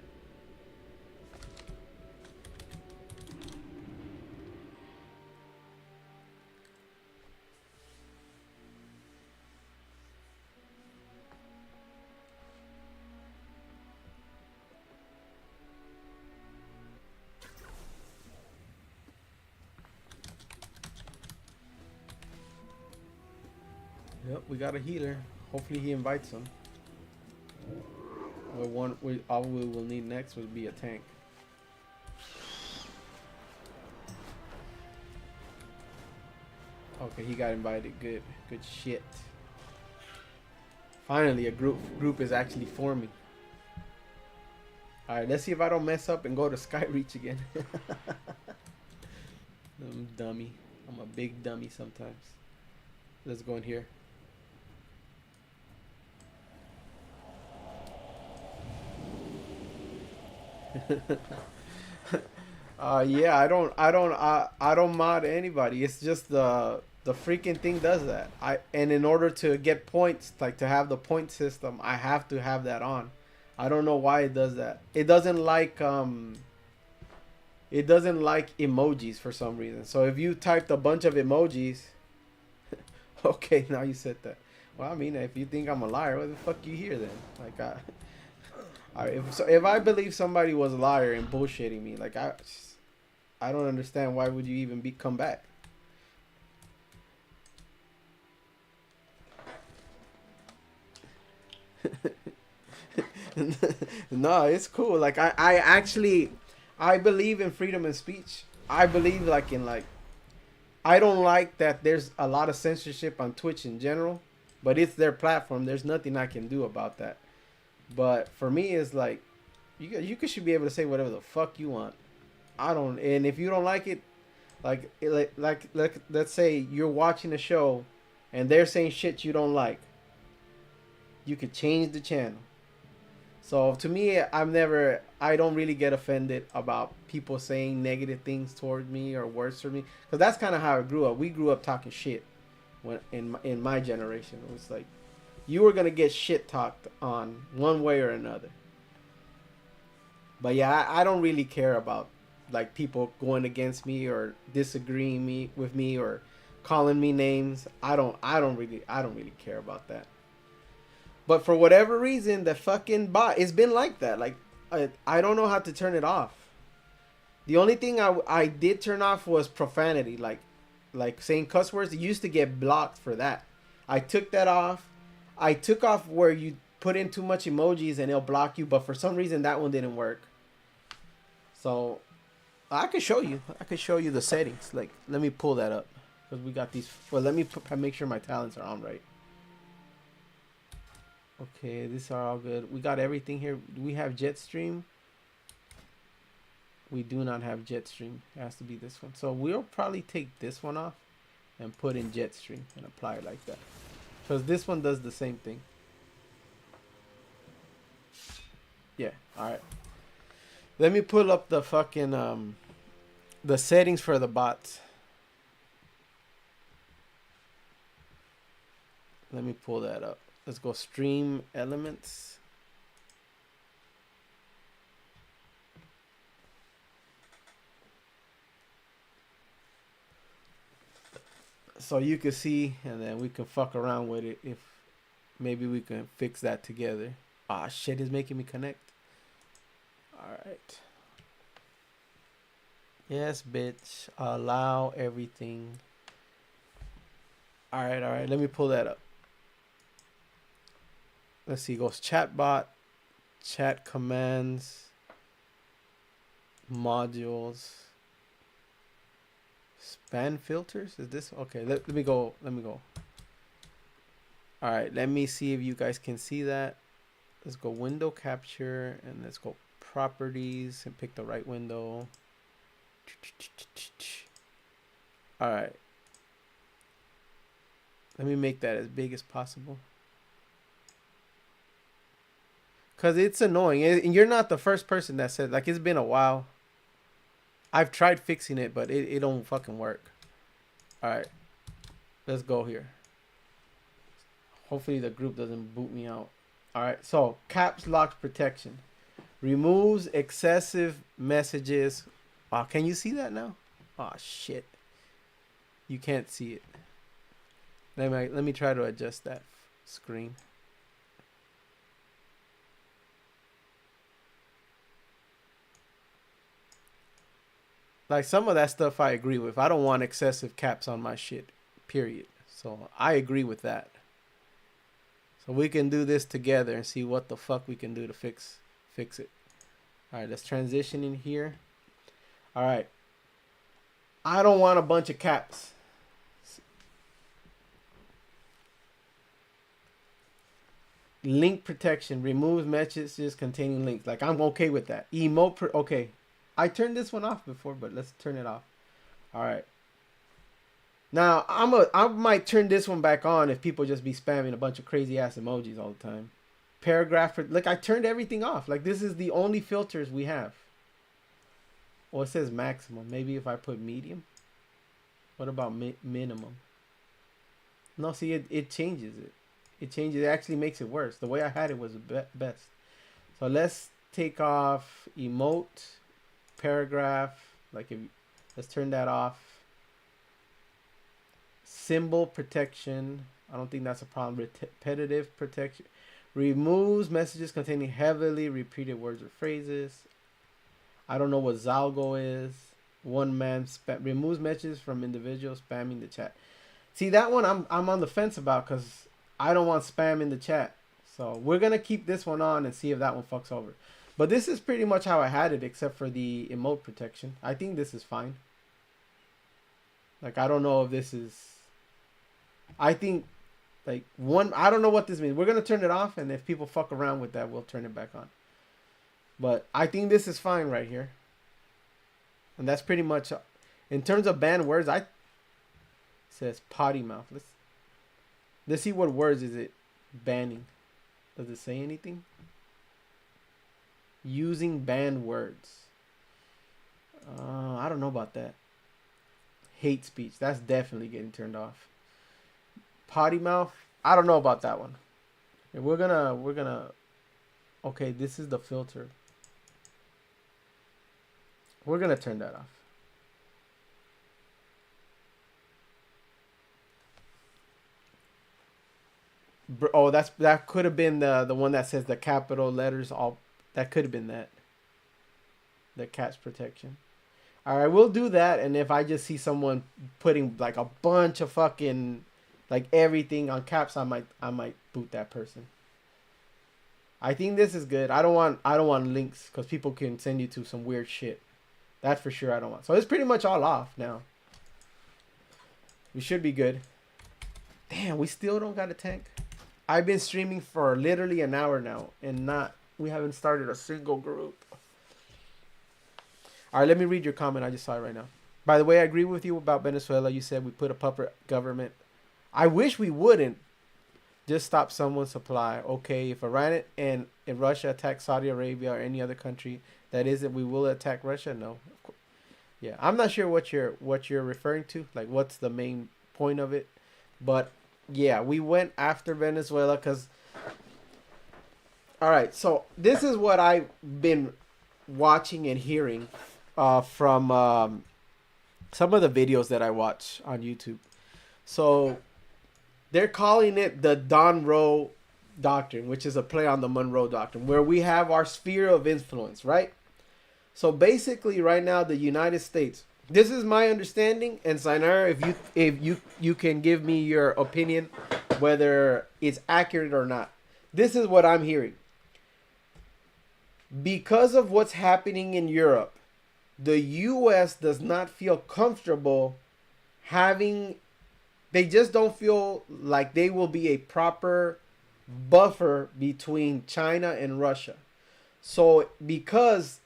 Yep, we got a healer. Hopefully he invites them. All we will need next would be a tank. Okay, he got invited. Good shit. Finally, a group is actually forming. All right, let's see if I don't mess up and go to Skyreach again. I'm a dummy. I'm a big dummy sometimes. Let's go in here. Yeah, I don't mod anybody. It's just the freaking thing does that. And in order to get points, like to have the point system, I have to have that on. I don't know why it does that. It doesn't like emojis for some reason. So if you typed a bunch of emojis, okay, now you said that. Well, I mean, if you think I'm a liar, what the fuck you here then? Like if I believe somebody was a liar and bullshitting me, like I don't understand why would you even come back. No, it's cool. Like I actually I believe in freedom of speech. I believe I don't like that there's a lot of censorship on Twitch in general, but it's their platform. There's nothing I can do about that. But for me, it's like you should be able to say whatever the fuck you want. I don't, and if you don't like it, like let's say you're watching a show, and they're saying shit you don't like. You could change the channel. So to me, I don't really get offended about people saying negative things toward me or words for me, because that's kind of how I grew up. We grew up talking shit when in my generation. It was like you were gonna get shit talked on one way or another. But yeah, I don't really care about like people going against me or disagreeing with me or calling me names. I don't really care about that. But for whatever reason, the fucking bot, it's been like that. Like I don't know how to turn it off. The only thing I did turn off was profanity, like saying cuss words. It used to get blocked for that. I took that off. I took off where you put in too much emojis and it'll block you, but for some reason that one didn't work. So I could show you. I could show you the settings. Like, let me pull that up because we got these. Well, let me make sure my talents are on right. Okay, these are all good. We got everything here. We have Jetstream. We do not have Jetstream. It has to be this one. So we'll probably take this one off and put in Jetstream and apply it like that. Because this one does the same thing. Yeah, alright. Let me pull up the fucking, the settings for the bots. Let me pull that up. Let's go stream elements. So you can see, and then we can fuck around with it if maybe we can fix that together. Ah, shit is making me connect. Alright. Yes, bitch. Allow everything. Alright. Let me pull that up. Let's see. It goes chatbot, Chat commands. Modules. Span filters? Is this okay? Let me go. Let me go. All right, let me see if you guys can see that. Let's go window capture and let's go properties and pick the right window. All right. Let me make that as big as possible. Cause it's annoying. And you're not the first person that said, like, it's been a while. I've tried fixing it, but it don't fucking work. All right, let's go here. Hopefully the group doesn't boot me out. All right, so caps lock protection removes excessive messages. Can you see that now? Oh shit, you can't see it. Let me try to adjust that screen. Like, some of that stuff I agree with. I don't want excessive caps on my shit, period. So I agree with that. So we can do this together and see what the fuck we can do to fix it. All right, let's transition in here. All right. I don't want a bunch of caps. Link protection removes messages containing links. Like, I'm okay with that. Okay. I turned this one off before, but let's turn it off. All right. Now, I might turn this one back on if people just be spamming a bunch of crazy ass emojis all the time. Paragraph, like, I turned everything off. Like, this is the only filters we have. Well, it says maximum. Maybe if I put medium. What about minimum? No, see, it changes it. It changes. It actually makes it worse. The way I had it was best. So let's take off emote. Paragraph, like, let's turn that off. Symbol protection, I don't think that's a problem. Repetitive protection removes messages containing heavily repeated words or phrases. I don't know what Zalgo is. One man removes messages from individuals spamming the chat. See, that one I'm on the fence about, because I don't want spam in the chat. So we're gonna keep this one on and see if that one fucks over. But this is pretty much how I had it, except for the emote protection. I think this is fine. Like, I don't know if this is... I think, like, I don't know what this means. We're going to turn it off, and if people fuck around with that, we'll turn it back on. But I think this is fine right here. And that's pretty much... In terms of banned words, it says potty mouth. Let's see what words is it banning. Does it say anything? Using banned words. I don't know about that. Hate speech. That's definitely getting turned off. Potty mouth. I don't know about that one. Okay, we're gonna. Okay, this is the filter. We're gonna turn that off. Oh, that could have been the one that says the capital letters all. That could have been that. The cat's protection. All right, we'll do that. And if I just see someone putting like a bunch of fucking, like, everything on caps, I might boot that person. I think this is good. I don't want links, because people can send you to some weird shit. That for sure I don't want. So it's pretty much all off now. We should be good. Damn, we still don't got a tank. I've been streaming for literally an hour now, and we haven't started a single group. All right, let me read your comment. I just saw it right now. By the way, I agree with you about Venezuela. You said we put a puppet government. I wish we wouldn't. Just stop someone's supply. Okay, if Iran and if Russia attack Saudi Arabia or any other country that isn't, we will attack Russia. No, yeah, I'm not sure what you're referring to. Like, what's the main point of it? But yeah, we went after Venezuela because. All right, so this is what I've been watching and hearing from some of the videos that I watch on YouTube. So they're calling it the Monroe Doctrine, which is a play on the Monroe Doctrine, where we have our sphere of influence, right? So basically, right now, the United States. This is my understanding, and Zainara, if you can give me your opinion, whether it's accurate or not. This is what I'm hearing. Because of what's happening in Europe, the US does not feel comfortable having, they just don't feel like they will be a proper buffer between China and Russia. So because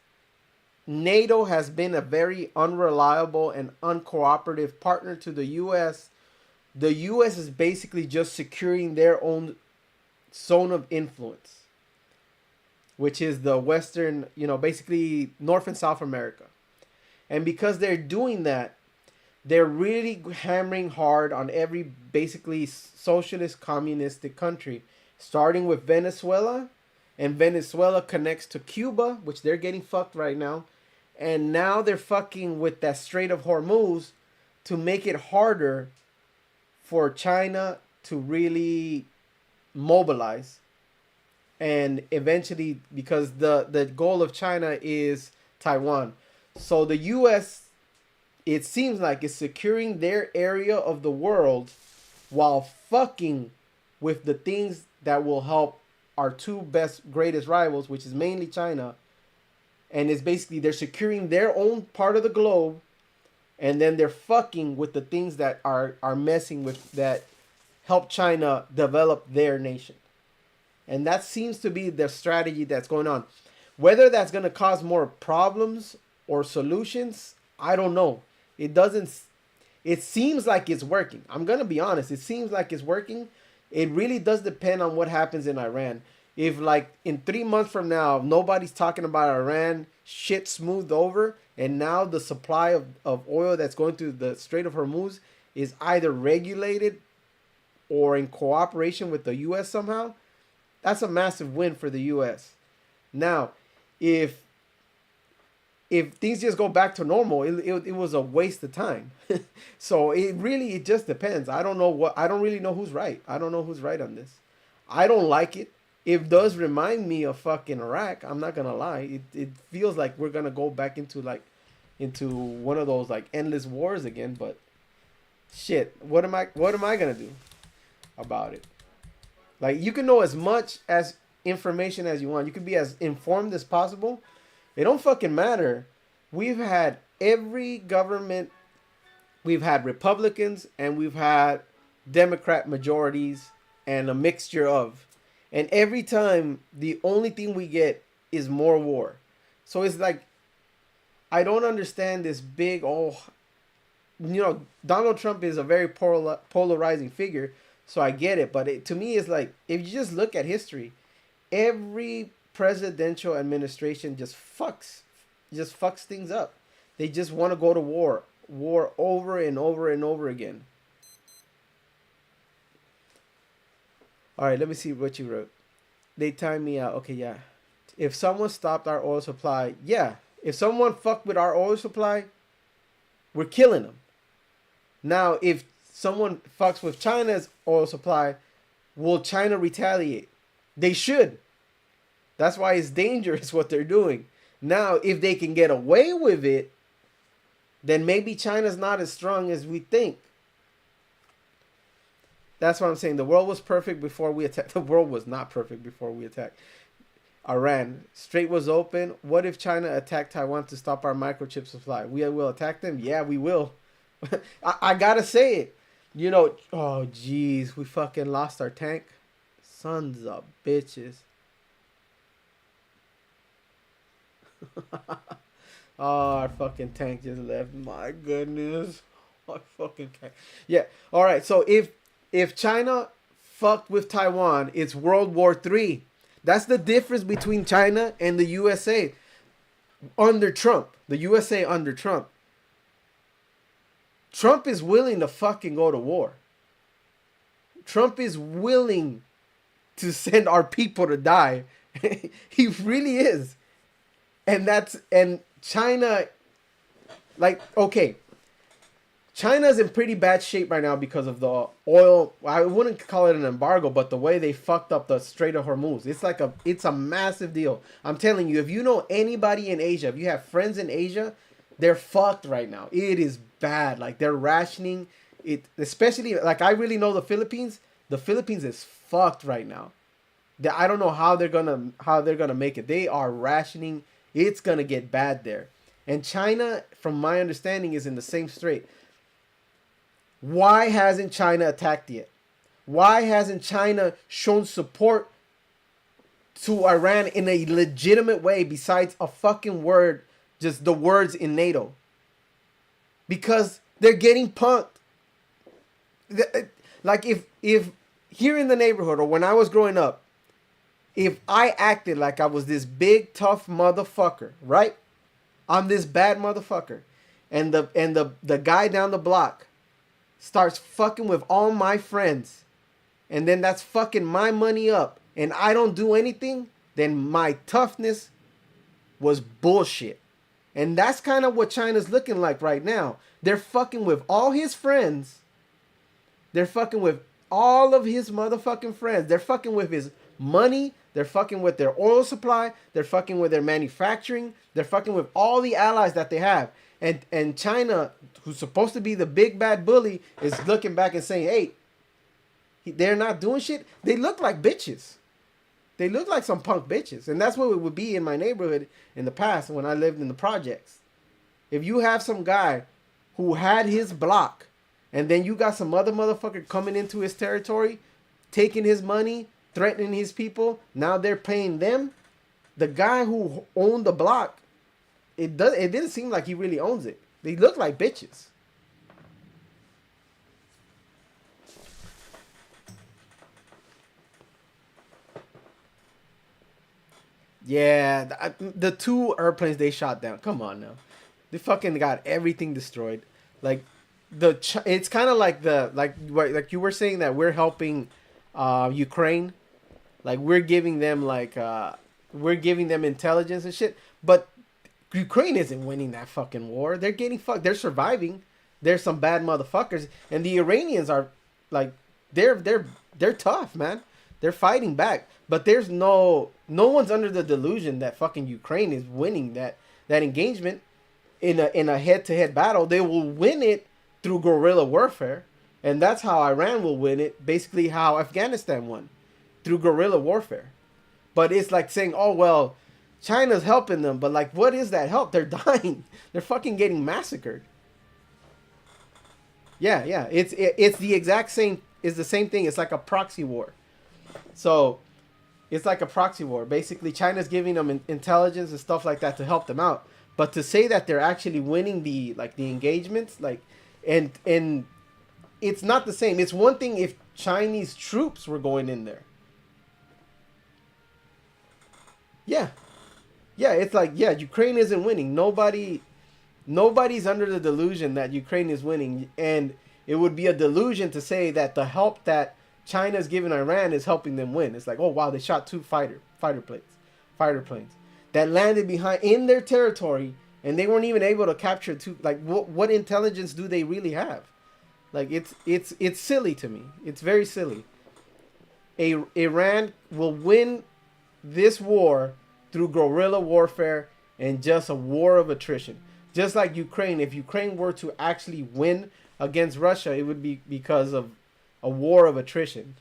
NATO has been a very unreliable and uncooperative partner to the US is basically just securing their own zone of influence, which is the Western, basically North and South America. And because they're doing that, they're really hammering hard on every basically socialist communistic country, starting with Venezuela. And Venezuela connects to Cuba, which they're getting fucked right now. And now they're fucking with that Strait of Hormuz to make it harder for China to really mobilize. And eventually, because the goal of China is Taiwan. So the US, it seems like, is securing their area of the world while fucking with the things that will help our two greatest rivals, which is mainly China. And it's basically they're securing their own part of the globe, and then they're fucking with the things that are messing with, that help China develop their nation. And that seems to be the strategy that's going on. Whether that's going to cause more problems or solutions, I don't know. It seems like it's working. I'm going to be honest. It seems like it's working. It really does depend on what happens in Iran. If like in 3 months from now, nobody's talking about Iran, shit smoothed over, and now the supply of oil that's going through the Strait of Hormuz is either regulated or in cooperation with the U.S. somehow, that's a massive win for the U.S. Now, if things just go back to normal, it was a waste of time. So it just depends. I don't really know who's right. I don't know who's right on this. I don't like it. It does remind me of fucking Iraq. I'm not gonna lie. It feels like we're gonna go back into one of those like endless wars again. But shit, what am I gonna do about it? Like, you can know as much as information as you want. You can be as informed as possible. It don't fucking matter. We've had every government. We've had Republicans and we've had Democrat majorities and a mixture of. And every time, the only thing we get is more war. So it's like, I don't understand this big, Donald Trump is a very polarizing figure. So I get it. But to me, it's like, if you just look at history, every presidential administration just fucks things up. They just want to go to war over and over and over again. All right, let me see what you wrote. They timed me out. Okay, yeah. If someone stopped our oil supply, yeah. If someone fucked with our oil supply, we're killing them. Now, if someone fucks with China's oil supply, will China retaliate? They should. That's why it's dangerous what they're doing. Now, if they can get away with it, then maybe China's not as strong as we think. That's what I'm saying. The world was perfect before we attacked. The world was not perfect before we attacked Iran. Strait was open. What if China attacked Taiwan to stop our microchip supply? We will attack them? Yeah, we will. I gotta say it. Oh, jeez. We fucking lost our tank. Sons of bitches. Oh, our fucking tank just left. My goodness. Our fucking tank. Yeah. All right. So if China fucked with Taiwan, it's World War III. That's the difference between China and the USA under Trump. The USA under Trump. Trump is willing to fucking go to war. Trump is willing to send our people to die. He really is. And China, like, okay, China's in pretty bad shape right now because of the oil. I wouldn't call it an embargo, but the way they fucked up the Strait of Hormuz. It's a massive deal. I'm telling you, if you know anybody in Asia, if you have friends in Asia, they're fucked right now. It is bad. Like, they're rationing it, especially, like, I really know the Philippines. The Philippines is fucked right now. I don't know how they're gonna make it. They are rationing. It's gonna get bad there. And China, from my understanding, is in the same strait. Why hasn't China attacked yet? Why hasn't China shown support to Iran in a legitimate way besides a fucking word, just the words in NATO? Because they're getting punked. Like if here in the neighborhood or when I was growing up, if I acted like I was this big tough motherfucker, right? I'm this bad motherfucker, and the guy down the block starts fucking with all my friends, and then that's fucking my money up, and I don't do anything, then my toughness was bullshit. And that's kind of what China's looking like right now. They're fucking with all his friends. They're fucking with all of his motherfucking friends. They're fucking with his money. They're fucking with their oil supply. They're fucking with their manufacturing. They're fucking with all the allies that they have. And China, who's supposed to be the big bad bully, is looking back and saying, hey, they're not doing shit. They look like bitches. They look like some punk bitches. And that's what it would be in my neighborhood in the past when I lived in the projects. If you have some guy who had his block, and then you got some other motherfucker coming into his territory, taking his money, threatening his people, now they're paying them. The guy who owned the block, it didn't seem like he really owns it. They look like bitches. Yeah, the 2 airplanes they shot down. Come on now, they fucking got everything destroyed. Like it's kind of like like you were saying that we're helping Ukraine, like we're giving them intelligence and shit. But Ukraine isn't winning that fucking war. They're getting fucked. They're surviving. There's some bad motherfuckers, and the Iranians are like they're tough, man. They're fighting back, but there's no one's under the delusion that fucking Ukraine is winning that engagement in a head-to-head battle. They will win it through guerrilla warfare, and that's how Iran will win it. Basically, how Afghanistan won, through guerrilla warfare. But it's like saying, oh well, China's helping them, but like, what is that help? They're dying. They're fucking getting massacred. Yeah, it's the exact same. It's the same thing. It's like a proxy war. So it's like a proxy war. Basically, China's giving them intelligence and stuff like that to help them out. But to say that they're actually winning the engagements, and it's not the same. It's one thing if Chinese troops were going in there. Yeah, it's like, yeah, Ukraine isn't winning. Nobody's under the delusion that Ukraine is winning, and it would be a delusion to say that the help that China's giving Iran is helping them win. It's like, oh wow, they shot 2 fighter planes that landed behind in their territory, and they weren't even able to capture 2. Like, what intelligence do they really have? Like, it's silly to me. It's very silly. Iran will win this war through guerrilla warfare and just a war of attrition. Just like Ukraine, if Ukraine were to actually win against Russia, it would be because of a war of attrition.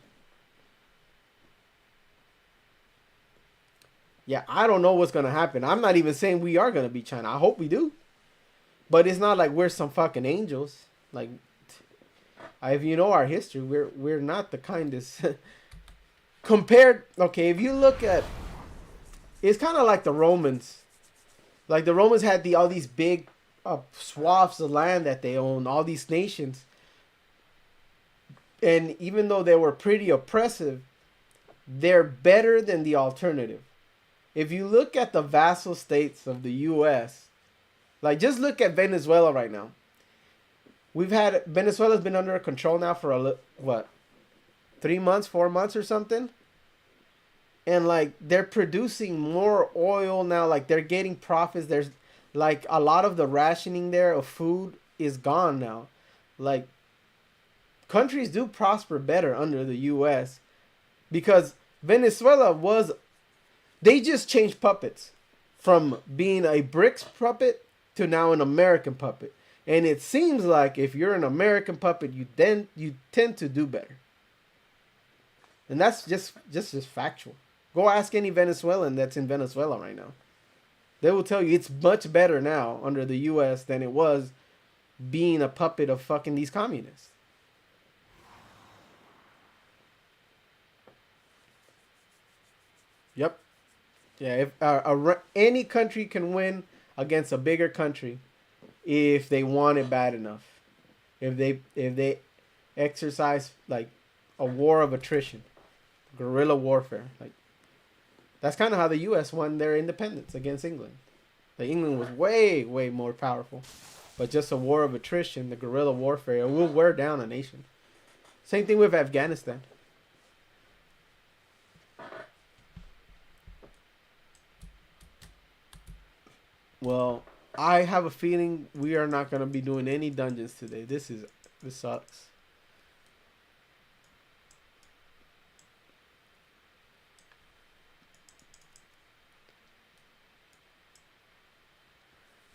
Yeah, I don't know what's going to happen. I'm not even saying we are going to beat China. I hope we do. But it's not like we're some fucking angels. Like, if you know our history, we're not the kindest. Compared, okay, if you look at, it's kind of like the Romans. Like, the Romans had all these big swaths of land that they owned, all these nations. And even though they were pretty oppressive, they're better than the alternative. If you look at the vassal states of the U.S., like, just look at Venezuela right now. Venezuela's been under control now for 3 months, 4 months or something? And like, they're producing more oil now. Like, they're getting profits. There's like a lot of the rationing there of food is gone now. Like, countries do prosper better under the U.S. because Venezuela they just changed puppets from being a BRICS puppet to now an American puppet. And it seems like if you're an American puppet, you tend to do better. And that's just factual. Go ask any Venezuelan that's in Venezuela right now. They will tell you it's much better now under the U.S. than it was being a puppet of fucking these communists. Yep. Yeah. If any country can win against a bigger country if they want it bad enough, if they exercise like a war of attrition, guerrilla warfare, like that's kind of how the U.S. won their independence against England. Like England was way more powerful, but just a war of attrition, the guerrilla warfare, will wear down a nation. Same thing with Afghanistan. Well, I have a feeling we are not gonna be doing any dungeons today. This sucks.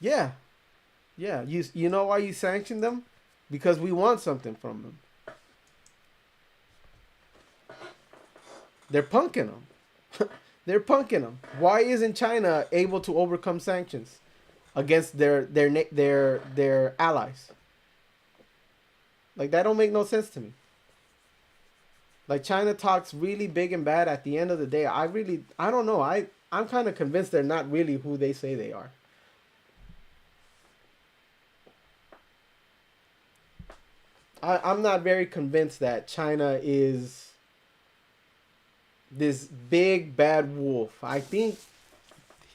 Yeah, yeah. You know why you sanctioned them? Because we want something from them. They're punking them. They're punking them. Why isn't China able to overcome sanctions against their allies? Like that don't make no sense to me. Like China talks really big and bad. At the end of the day, I don't know. I'm kind of convinced they're not really who they say they are. I'm not very convinced that China is this big bad wolf. I think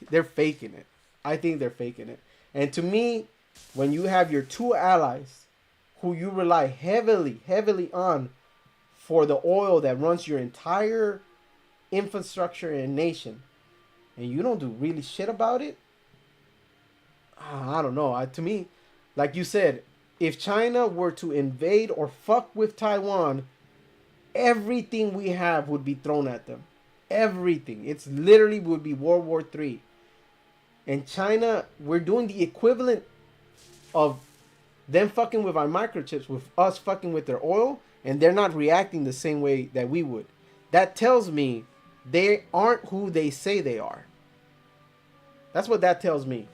they're faking it. I think they're faking it. And to me, when you have your two allies who you rely heavily on for the oil that runs your entire infrastructure and nation, and you don't do really shit about it, I don't know. To me, like you said, if China were to invade or fuck with Taiwan, everything we have would be thrown at them. Everything. It's literally would be World War III. And China, we're doing the equivalent of them fucking with our microchips, with us fucking with their oil, and they're not reacting the same way that we would. That tells me they aren't who they say they are. That's what that tells me.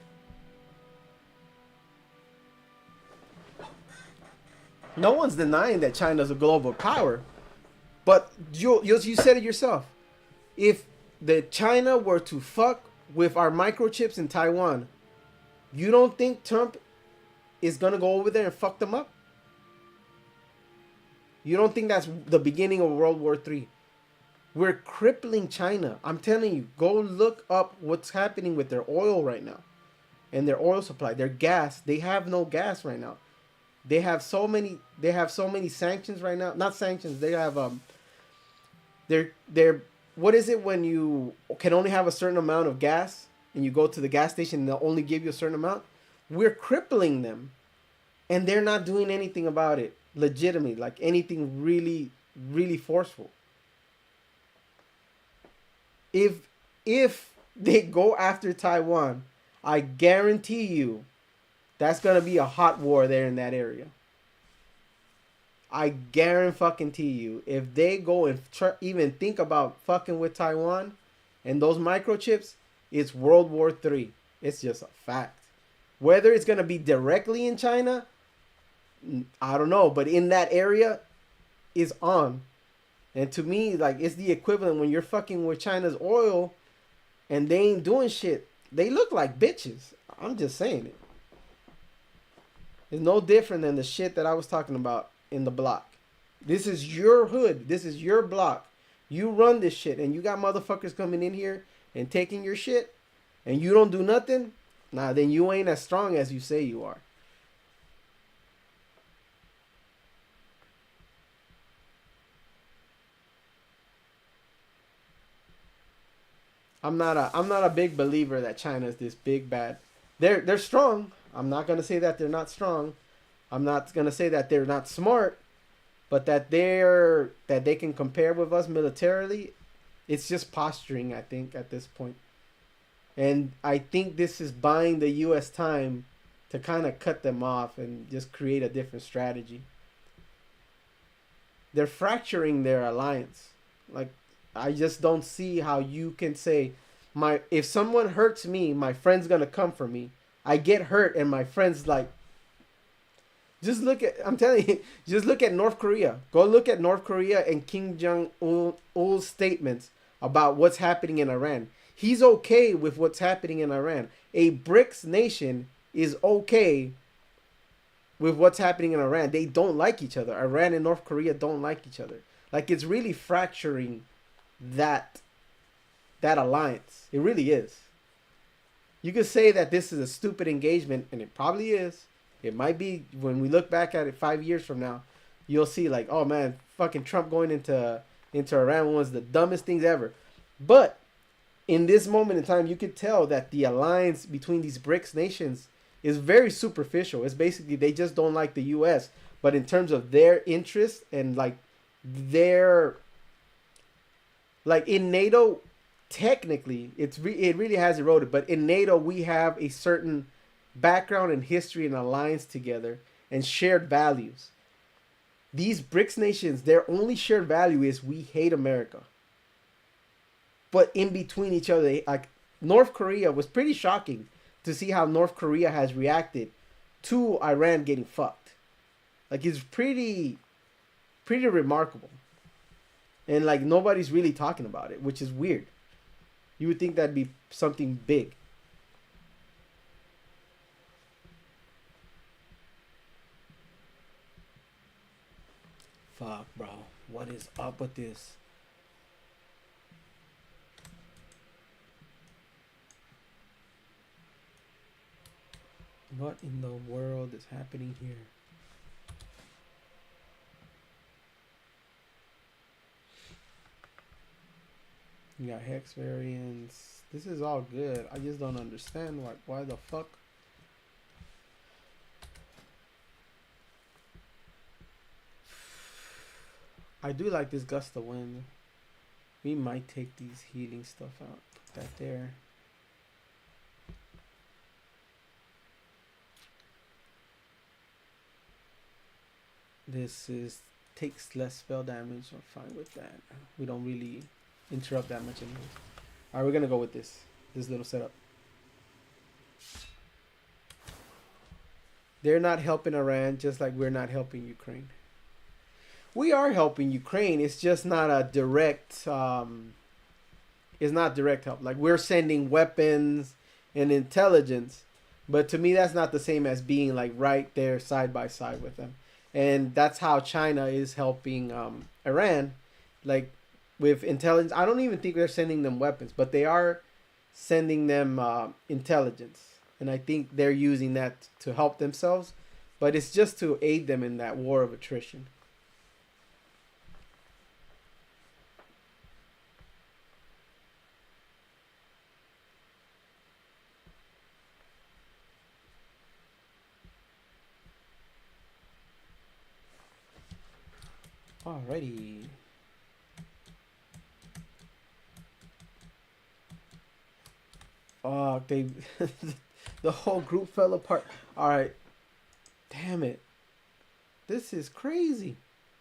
No one's denying that China's a global power, but you said it yourself. If the China were to fuck with our microchips in Taiwan, you don't think Trump is gonna go over there and fuck them up? You don't think that's the beginning of World War III? We're crippling China. I'm telling you, go look up what's happening with their oil right now and their oil supply, their gas. They have no gas right now. They have so many sanctions right now. Not sanctions. They have they're what is it when you can only have a certain amount of gas and you go to the gas station and they'll only give you a certain amount? We're crippling them, and they're not doing anything about it legitimately, like anything really forceful. If they go after Taiwan, I guarantee you that's gonna be a hot war there in that area. I guarantee you, if they go and even think about fucking with Taiwan and those microchips, it's World War III. It's just a fact. Whether it's gonna be directly in China, I don't know, but in that area, is on. And to me, like, it's the equivalent when you're fucking with China's oil and they ain't doing shit. They look like bitches. I'm just saying it. It's no different than the shit that I was talking about in the block. This is your hood. This is your block. You run this shit, and you got motherfuckers coming in here and taking your shit, and you don't do nothing. Nah, then you ain't as strong as you say you are. I'm not a big believer that China is this big bad. They're strong. I'm not gonna say that they're not strong. I'm not gonna say that they're not smart, but that they can compare with us militarily. It's just posturing, I think, at this point. And I think this is buying the U.S. time to kind of cut them off and just create a different strategy. They're fracturing their alliance. Like, I just don't see how you can say if someone hurts me, my friend's gonna come for me. I get hurt and my friend's like, just look at, I'm telling you, just look at North Korea. Go look at North Korea and Kim Jong Un's statements about what's happening in Iran. He's okay with what's happening in Iran. A BRICS nation is okay with what's happening in Iran. They don't like each other. Iran and North Korea don't like each other. Like, it's really fracturing that alliance. It really is. You could say that this is a stupid engagement, and it probably is. It might be. When we look back at it 5 years from now, you'll see like, oh man, fucking Trump going into Iran was the dumbest things ever. But in this moment in time, you could tell that the alliance between these BRICS nations is very superficial. It's basically they just don't like the U.S. But in terms of their interest and like their, like in NATO, technically it really has eroded. But in NATO, we have a certain background and history and alliance together and shared values. These BRICS nations, their only shared value is we hate America. But in between each other, like North Korea was pretty shocking to see how North Korea has reacted to Iran getting fucked. Like, it's pretty remarkable. And like nobody's really talking about it, which is weird. You would think that'd be something big. Fuck, bro. What is up with this? What in the world is happening here? You got hex variants. This is all good. I just don't understand why the fuck. I do like this gust of wind. We might take these healing stuff out. Put that there. This takes less spell damage. I'm fine with that. We don't really interrupt that much anyways. Alright, we're gonna go with this little setup. They're not helping Iran, just like we're not helping Ukraine. We are helping Ukraine. It's just not a direct. It's not direct help. Like, we're sending weapons and intelligence, but to me, that's not the same as being like right there side by side with them. And that's how China is helping Iran, like with intelligence. I don't even think they're sending them weapons, but they are sending them intelligence. And I think they're using that to help themselves, but it's just to aid them in that war of attrition. Alrighty. Oh, they the whole group fell apart. Alright. Damn it. This is crazy.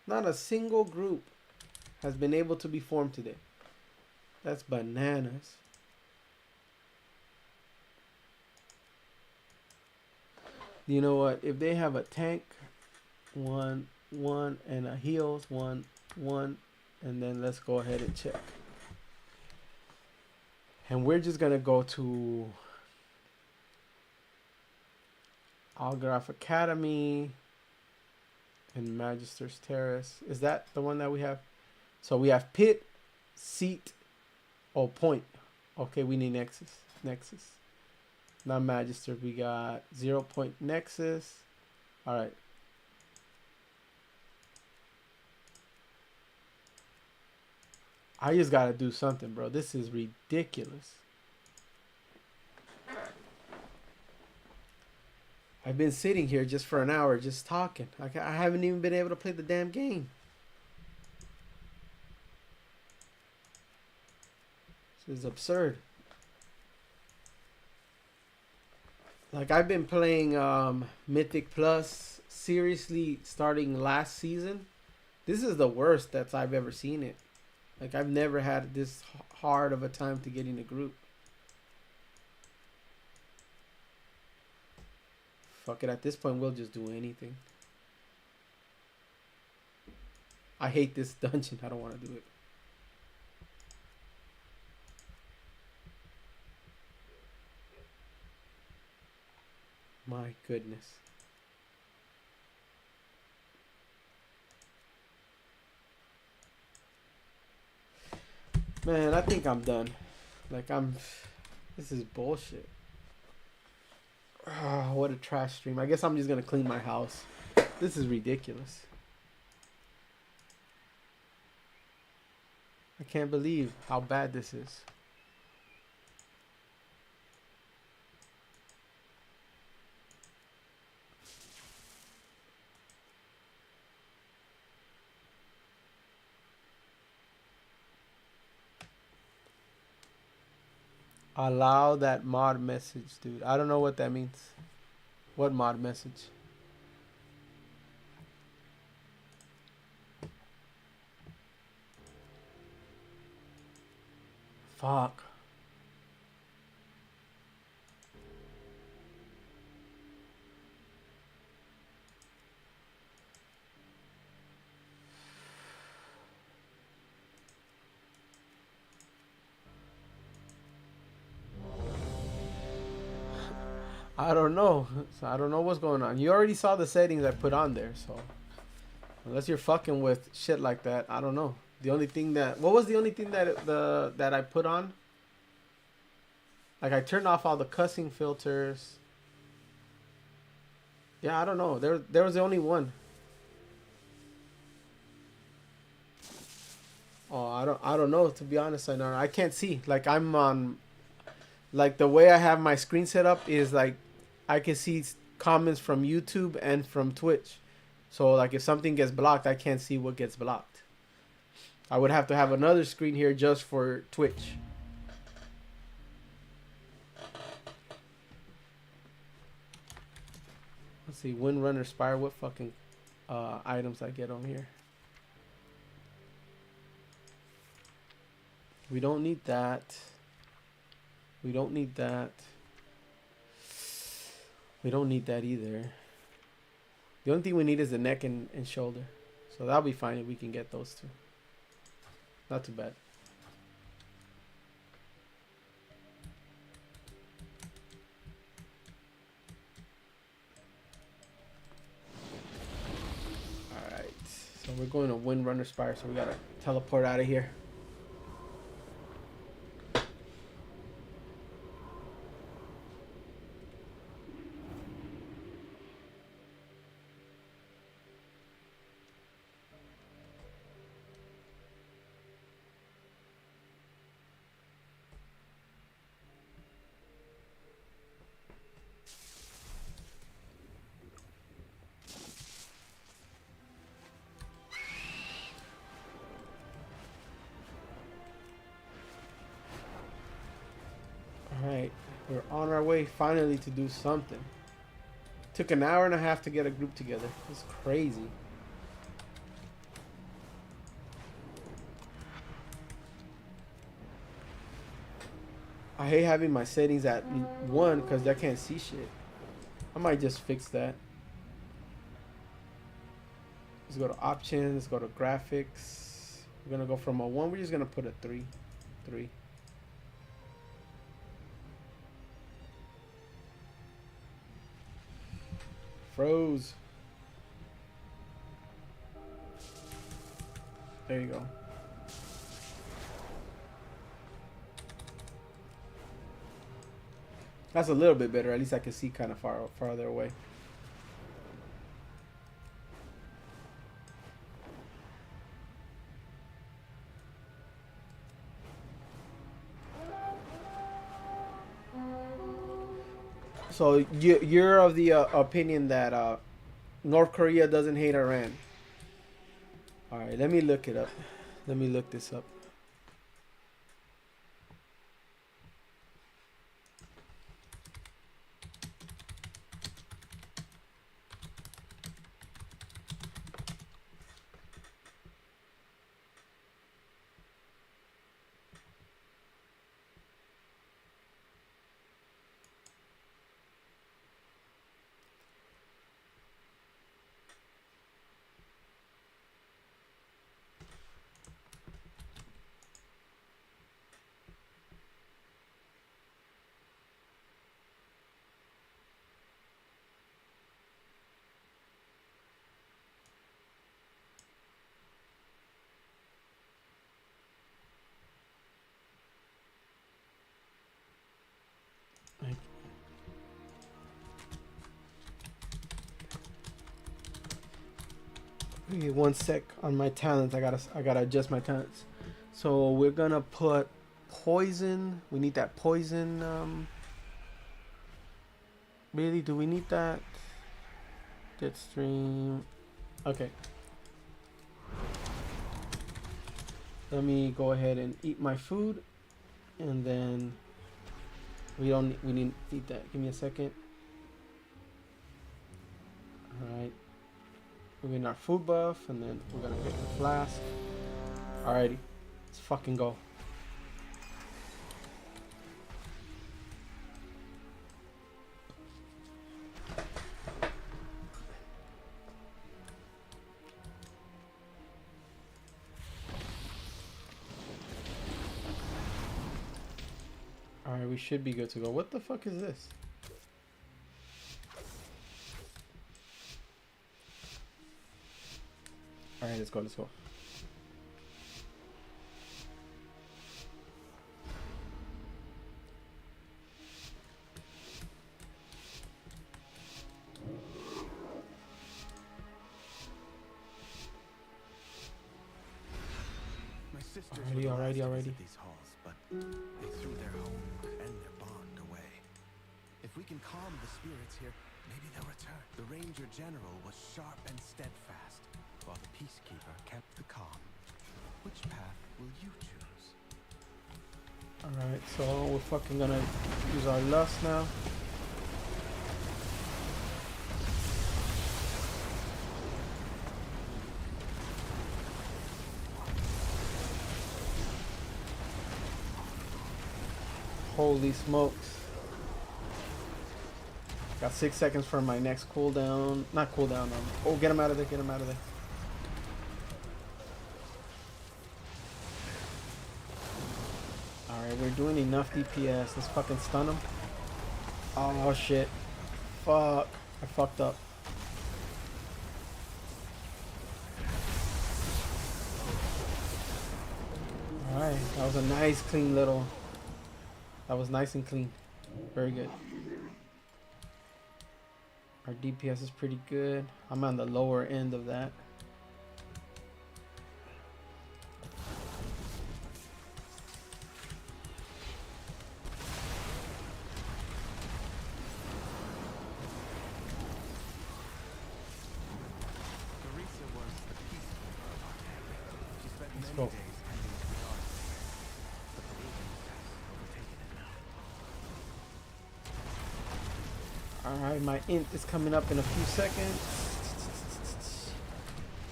Not a single group has been able to be formed today. That's bananas. You know what? If they have a tank, one, and a heals, one, and then let's go ahead and check. And we're just gonna go to Algraph Academy and Magister's Terrace. Is that the one that we have? So we have Pit, Seat, Point. Okay, we need Nexus. Not Magister. We got 0 Point Nexus. All right. I just gotta do something, bro. This is ridiculous. I've been sitting here just for an hour just talking. I haven't even been able to play the damn game. This is absurd. Like, I've been playing Mythic Plus seriously starting last season. This is the worst that I've ever seen it. Like, I've never had this hard of a time to get in a group. Fuck it, at this point, we'll just do anything. I hate this dungeon. I don't want to do it. My goodness. Man, I think I'm done. Like, this is bullshit. Ah, what a trash stream. I guess I'm just gonna clean my house. This is ridiculous. I can't believe how bad this is. Allow that mod message, dude. I don't know what that means. What mod message? Fuck. I don't know. So I don't know what's going on. You already saw the settings I put on there, so unless you're fucking with shit like that, I don't know. The only thing that what was the only thing that that I put on? Like, I turned off all the cussing filters. Yeah, I don't know. There was the only one. Oh, I don't know, to be honest. I can't see. Like, I'm on, like, the way I have my screen set up is like I can see comments from YouTube and from Twitch. So, like, if something gets blocked, I can't see what gets blocked. I would have to have another screen here just for Twitch. Let's see, Windrunner Spire. What fucking items I get on here? We don't need that. We don't need that. We don't need that either. The only thing we need is the neck and shoulder. So that'll be fine if we can get those two. Not too bad. Alright. So we're going to Windrunner Spire, so we gotta teleport out of here. Alright, we're on our way finally to do something. Took an hour and a half to get a group together. It's crazy. I hate having my settings at 1 because I can't see shit. I might just fix that. Let's go to options, let's go to graphics. We're gonna go from a 1, we're just gonna put a 3. 3. Froze. There you go. That's a little bit better. At least I can see kind of farther away. So you're of the opinion that North Korea doesn't hate Iran. All right, let me look it up. Let me look this up. Give me 1 sec on my talents. I gotta adjust my talents. So we're gonna put poison. We need that poison. Really, do we need that? Deadstream. Okay. Let me go ahead and eat my food, and then we need that. Give me a second. All right. We're getting our food buff, and then we're gonna get the flask. Alrighty, let's fucking go. Alright, we should be good to go. What the fuck is this? Alright, let's go, let's go. My sisters Alrighty, were the last alrighty, to alrighty. visit these halls, but they threw their home and their bond away. If we can calm the spirits here, maybe they'll return. The Ranger General was sharp and steadfast, while the Peacekeeper kept the calm. Which path will you choose? Alright, so we're fucking gonna use our lust now. Holy smokes. Got 6 seconds for my next cooldown. Not cooldown. Oh, get him out of there. Get him out of there. Alright, we're doing enough DPS. Let's fucking stun him. Oh, shit. Fuck. I fucked up. Alright, that was a nice, clean little... That was nice and clean. Very good. Our DPS is pretty good. I'm on the lower end of that. Teresa was the peacekeeper of our family. She spent Let's many go. days tending to the garden, but the wilderness has overtaken it now. Alright, my int is coming up in a few seconds.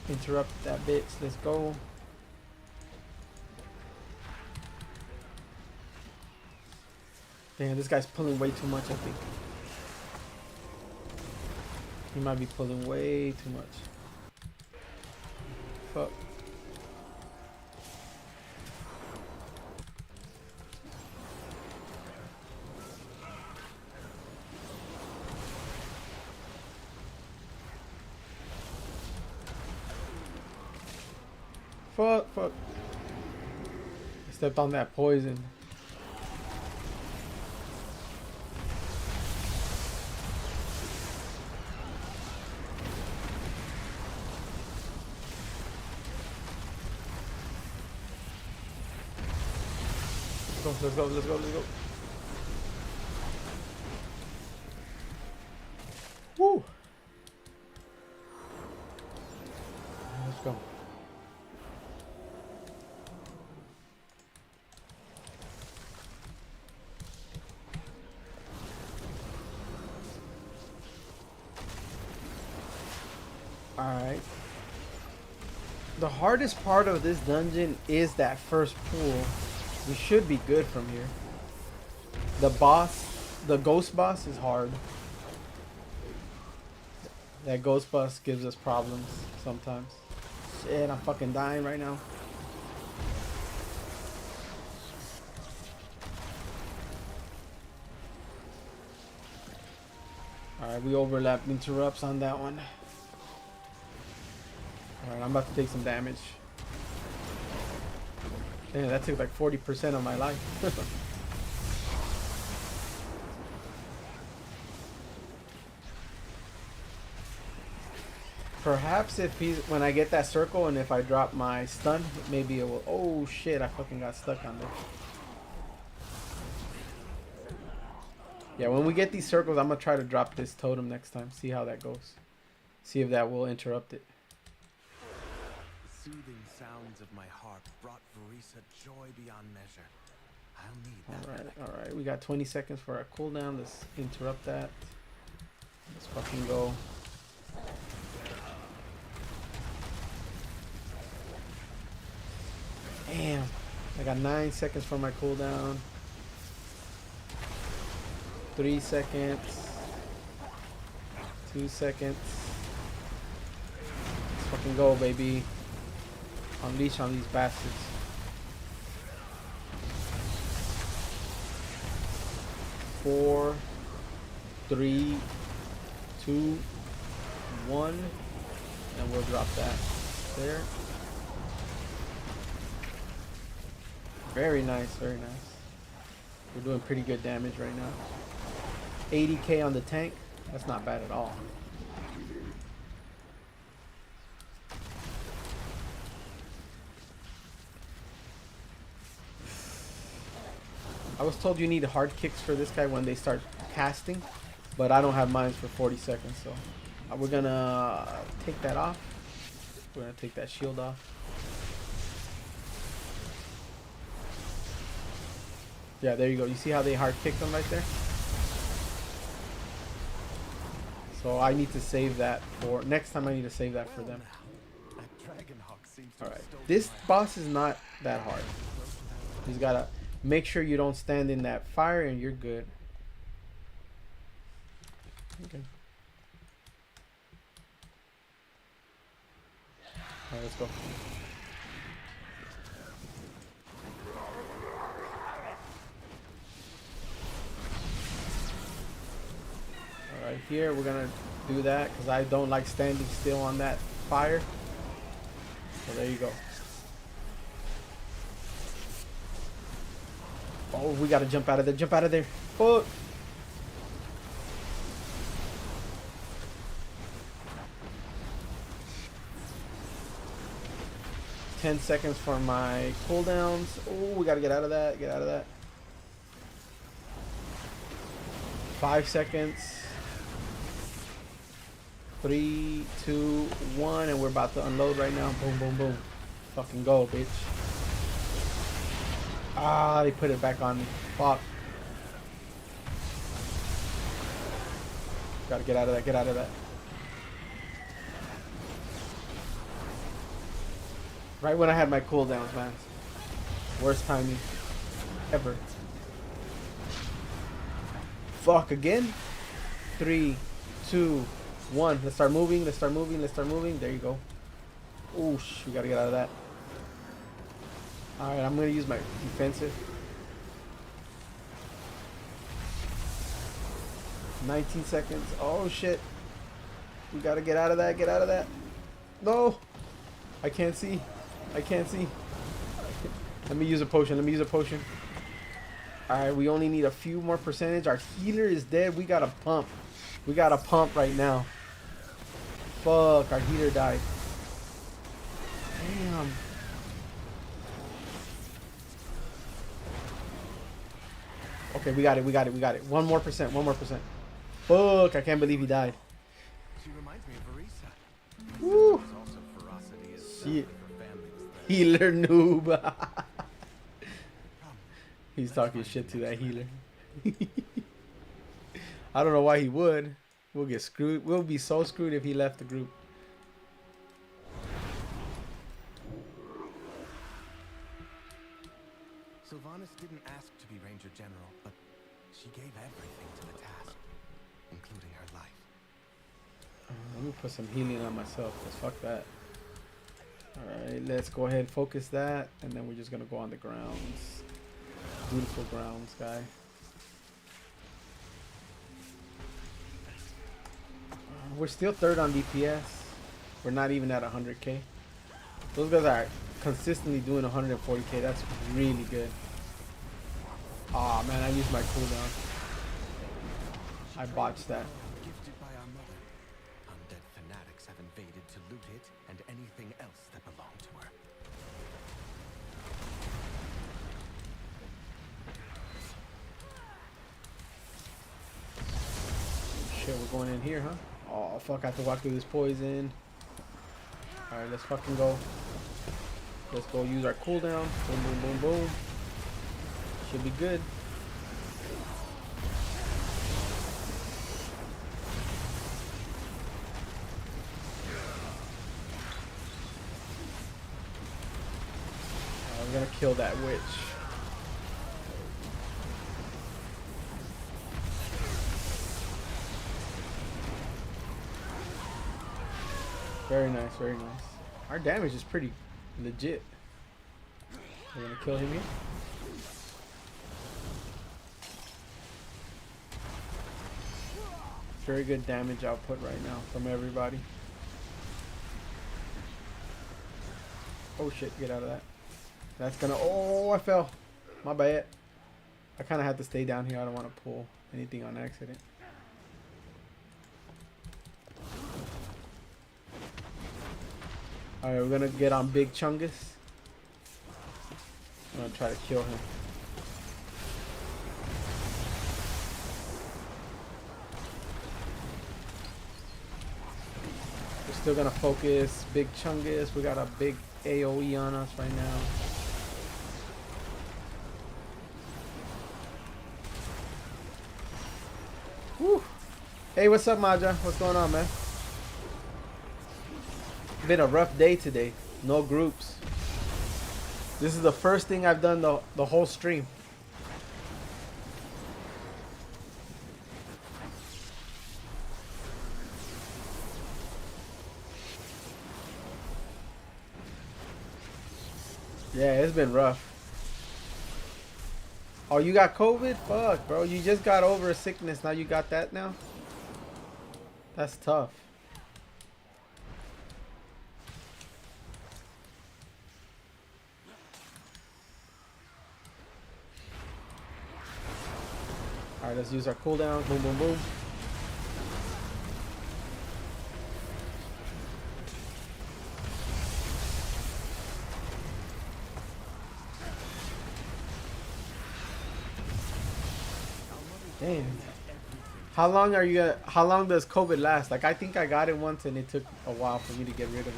Interrupt that bitch. Let's go. Damn, this guy's pulling way too much, I think. He might be pulling way too much. Fuck. Fuck, fuck. I stepped on that poison. Let's go, let's go, let's go. Woo! Let's go. Alright. The hardest part of this dungeon is that first pool. We should be good from here. The boss, the ghost boss is hard. That ghost boss gives us problems sometimes. Shit, I'm fucking dying right now. Alright, we overlapped interrupts on that one. Alright, I'm about to take some damage. Damn, that took like 40% of my life. Perhaps if he's when I get that circle and if I drop my stun, maybe it will. Oh shit! I fucking got stuck on there. Yeah, when we get these circles, I'm gonna try to drop this totem next time. See how that goes. See if that will interrupt it. The soothing sounds of my harp brought Verisa joy beyond measure. I'll need that. All right. We got 20 seconds for our cooldown. Let's interrupt that. Let's fucking go. Damn. I got 9 seconds for my cooldown. 3 seconds. 2 seconds. Let's fucking go, baby. Unleash on these bastards. 4, 3, 2, 1, and we'll drop that there. Very nice, very nice. We're doing pretty good damage right now. 80k on the tank. That's not bad at all. I was told you need hard kicks for this guy when they start casting, but I don't have mines for 40 seconds, so we're gonna take that off. We're gonna take that shield off. Yeah, there you go. You see how they hard kicked them right there? So I need to save that for next time. I need to save that for them. Alright, this boss is not that hard. He's gotta make sure you don't stand in that fire and you're good. Okay. Alright, let's go. Alright, here we're gonna do that because I don't like standing still on that fire. So there you go. Oh, we gotta jump out of there. Jump out of there. Fuck. Ten seconds for my cooldowns. Oh, we gotta get out of that. Get out of that. 5 seconds. 3, 2, 1, and we're about to unload right now. Boom, boom, boom. Fucking go, bitch. Ah, they put it back on me. Fuck. Gotta get out of that. Get out of that. Right when I had my cooldowns, man. Worst timing ever. Fuck again. 3, 2, 1. Let's start moving. Let's start moving. Let's start moving. There you go. Oosh, we gotta get out of that. Alright, I'm gonna use my defensive. 19 seconds. Oh shit. We gotta get out of that. Get out of that. No. I can't see. I can't see. Let me use a potion. Let me use a potion. Alright, we only need a few more percentage. Our healer is dead. We gotta pump. We gotta pump right now. Fuck, our healer died. Damn. Okay, we got it. We got it. We got it. 1 more percent. 1 more percent. Fuck, I can't believe he died. She reminds me of Verisa. Woo. There's also ferocity as Shit. her family was there. Healer noob. He's talking shit to that healer. I don't know why he would. We'll get screwed. We'll be so screwed if he left the group. Sylvanas didn't ask to be Ranger General, but she gave everything to the task, including her life. Let me put some healing on myself, because fuck that. Alright, let's go ahead and focus that, and then we're just going to go on the grounds. Beautiful grounds, guy. We're still third on DPS. We're not even at 100k. Those guys are consistently doing 140k. That's really good. Aw, oh, man, I used my cooldown. I botched that. Gifted by our mother, undead fanatics have invaded to we're going in here, huh? Oh, fuck, I have to walk through this poison. Alright, let's fucking go. Let's go use our cooldown. Boom, boom, boom, boom. Should be good. I'm gonna kill that witch. Very nice, very nice. Our damage is pretty legit. We're gonna kill him here. Very good damage output right now from everybody. Oh shit, get out of that. That's gonna, oh, I fell. My bad. I kind of had to stay down here. I don't want to pull anything on accident. Alright, we're gonna get on Big Chungus. I'm gonna try to kill him. We're still gonna focus Big Chungus. We got a big AoE on us right now. Woo. Hey, what's up, Maja? What's going on, man? Been a rough day today. No groups. This is the first thing I've done the whole stream. Yeah, it's been rough. Oh, you got COVID? Fuck, bro. You just got over a sickness. Now you got that now? That's tough. Alright, let's use our cooldown. Boom, boom, boom. Damn. How long are you how long does COVID last? Like, I think I got it once and it took a while for me to get rid of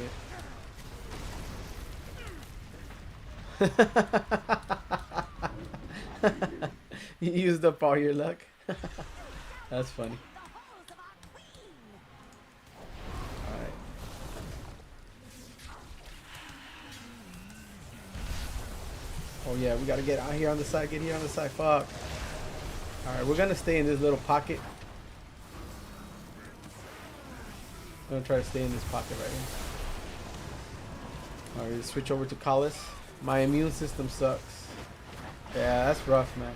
it. You used up all your luck. That's funny. Alright. Oh yeah, we gotta get out here on the side, get here on the side. Fuck. Alright, we're gonna stay in this little pocket. I'm gonna try to stay in this pocket right here. Alright, switch over to Collis. My immune system sucks. Yeah, that's rough, man.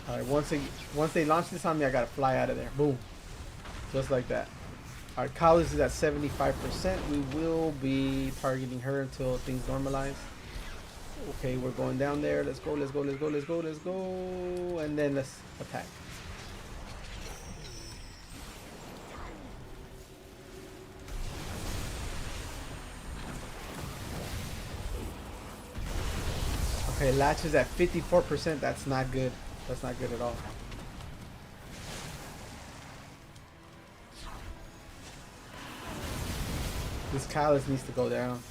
Alright, once they launch this on me, I gotta fly out of there. Boom. Just like that. Our Collis is at 75%. We will be targeting her until things normalize. Okay, we're going down there. Let's go, let's go, let's go, let's go, let's go. And then let's attack. Okay, Latch is at 54%. That's not good. That's not good at all. This Collis needs to go down.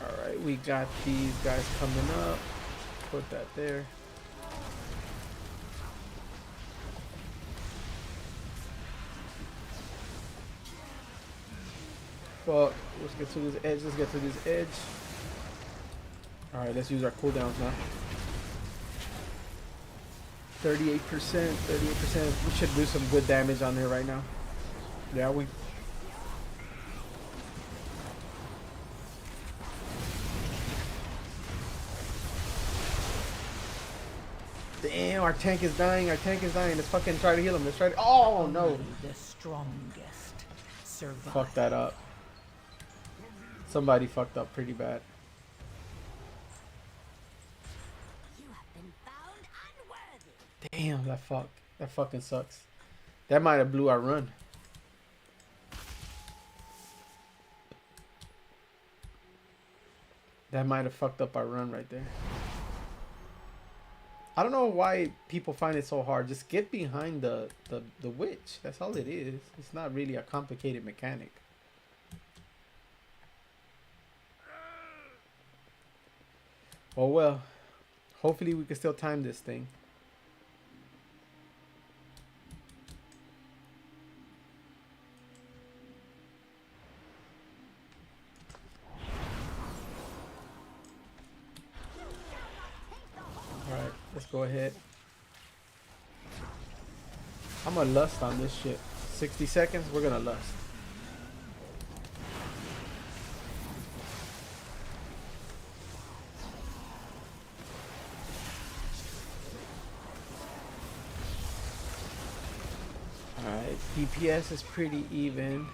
Alright, we got these guys coming up. Put that there. Fuck. Let's get to this edge. Let's get to this edge. Alright, let's use our cooldowns now. 38%, 38%. We should do some good damage on there right now. Yeah, we. Damn, our tank is dying. Our tank is dying. Let's fucking try to heal him. Let's try to. Oh no! The strongest survive. Fuck that up. Somebody fucked up pretty bad. You have been found unworthy. Damn, that fucking sucks. That might have blew our run. That might have fucked up our run right there. I don't know why people find it so hard. Just get behind the witch. That's all it is. It's not really a complicated mechanic. Oh well. Hopefully we can still time this thing. Alright, let's go ahead. I'm gonna lust on this shit. 60 seconds, we're gonna lust. Alright, DPS is pretty even.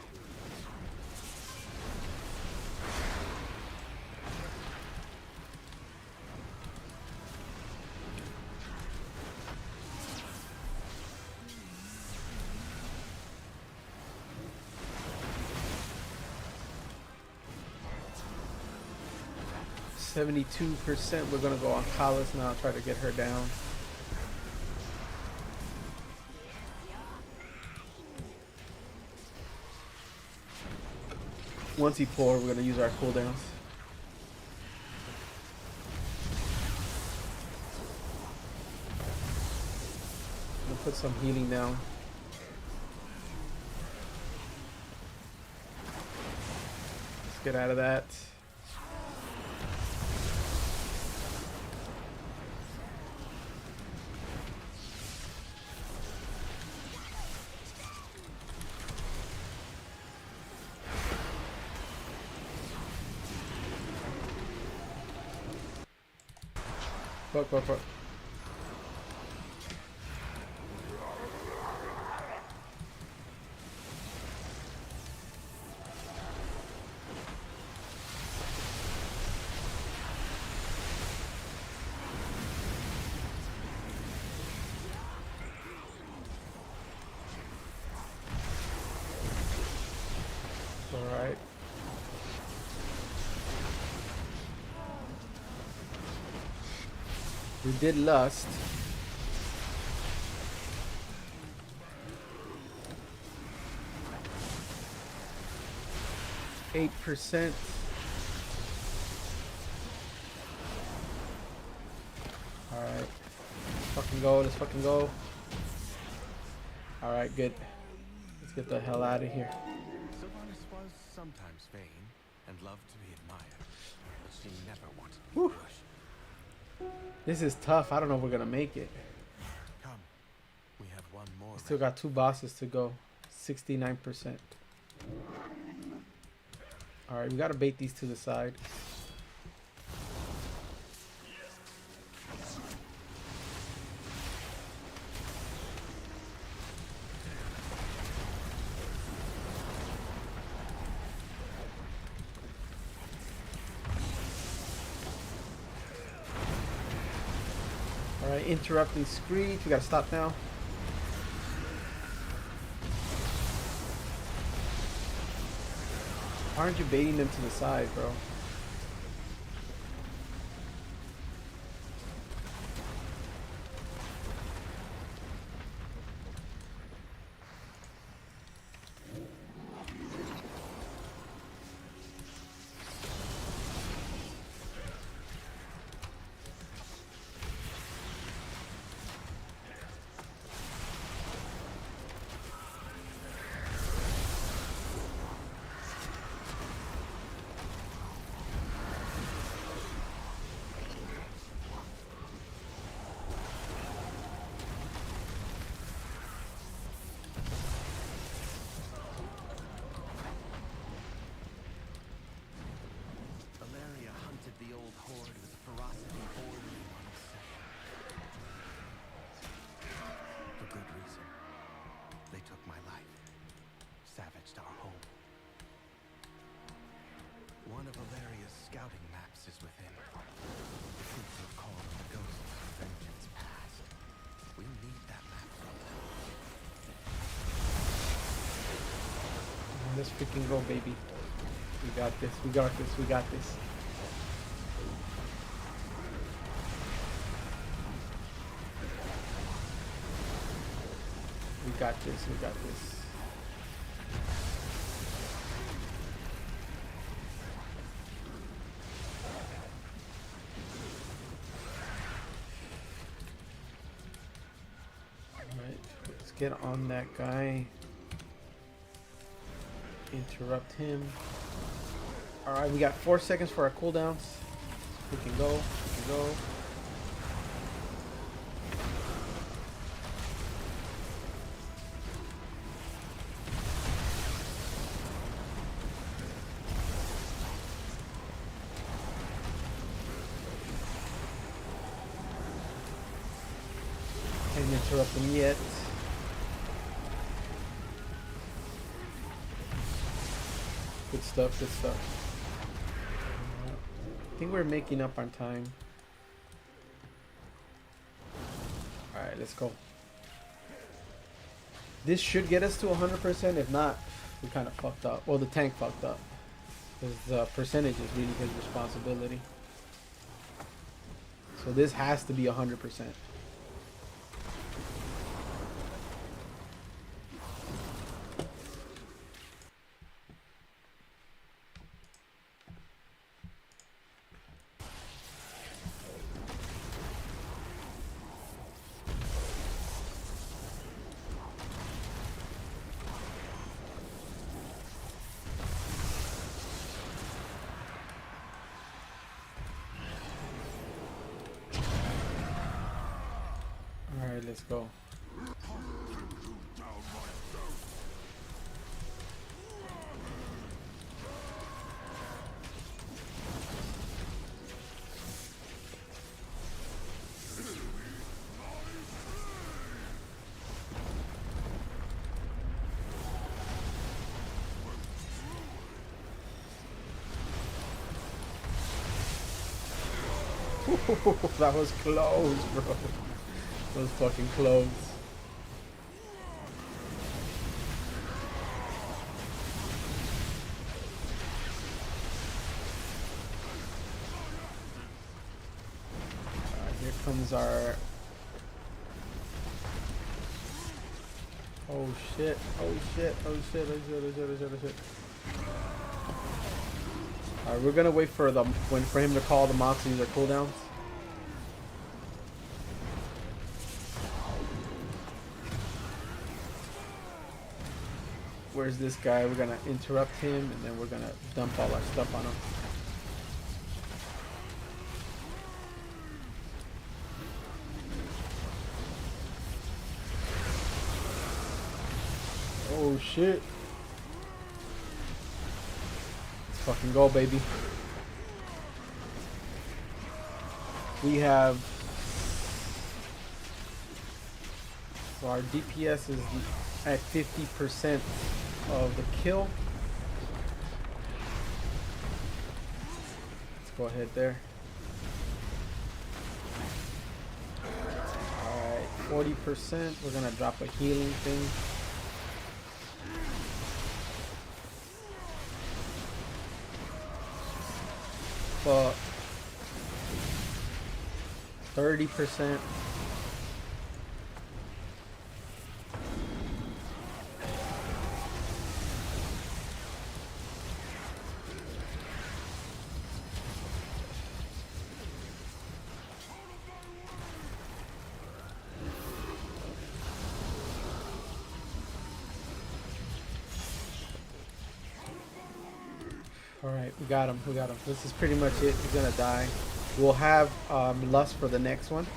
%. We're gonna go on Kalis now, try to get her down. Once he pours, we're gonna use our cooldowns. We'll put some healing down. Let's get out of that. Fuck. Alright. We did lust. %. Alright. Fucking go, let's fucking go. Alright, good. Let's get the hell out of here. Sylvanas was sometimes vain and loved to be admired, but she never wanted to be Whew. crushed. This is tough. I don't know if we're gonna make it. Come, we have one more. Still got 2 bosses to go. 69%. Alright, we gotta bait these to the side. Alright, interrupting Screech. We gotta stop now. Why aren't you baiting them to the side, bro? Valeria hunted the old horde with a ferocity bordering on obsession. For good reason. They took my life, savaged our home. One of Valeria's scouting maps is within. The troops have called on the ghosts of vengeance past. We'll need that map from them. Let's freaking go, baby. We got this. We got this. We got this. got this. We got this. Alright, let's get on that guy. Interrupt him. Alright, we got 4 seconds for our cooldowns. We can go. We can go. Can't interrupt them yet. Good stuff, good stuff. I think we're making up on time. Alright, let's go. This should get us to 100%. If not, we kind of fucked up. Well, the tank fucked up. Because the percentage is really his responsibility. So this has to be 100%. Alright, let's go. That was close, bro. That was fucking close. Here comes our... Oh shit, oh shit, oh shit, oh shit, oh shit, oh shit, oh shit. Alright, we're gonna wait for for him to call the mobs to use their cooldowns. Where's this guy? We're gonna interrupt him and then we're gonna dump all our stuff on him. Oh shit. Let's fucking go, baby. We have... So our DPS is at 50% of the kill. Let's go ahead there. Alright, 40%. We're gonna drop a healing thing. But 30%. Alright, we got him, we got him. This is pretty much it. He's gonna die. We'll have Lust for the next one.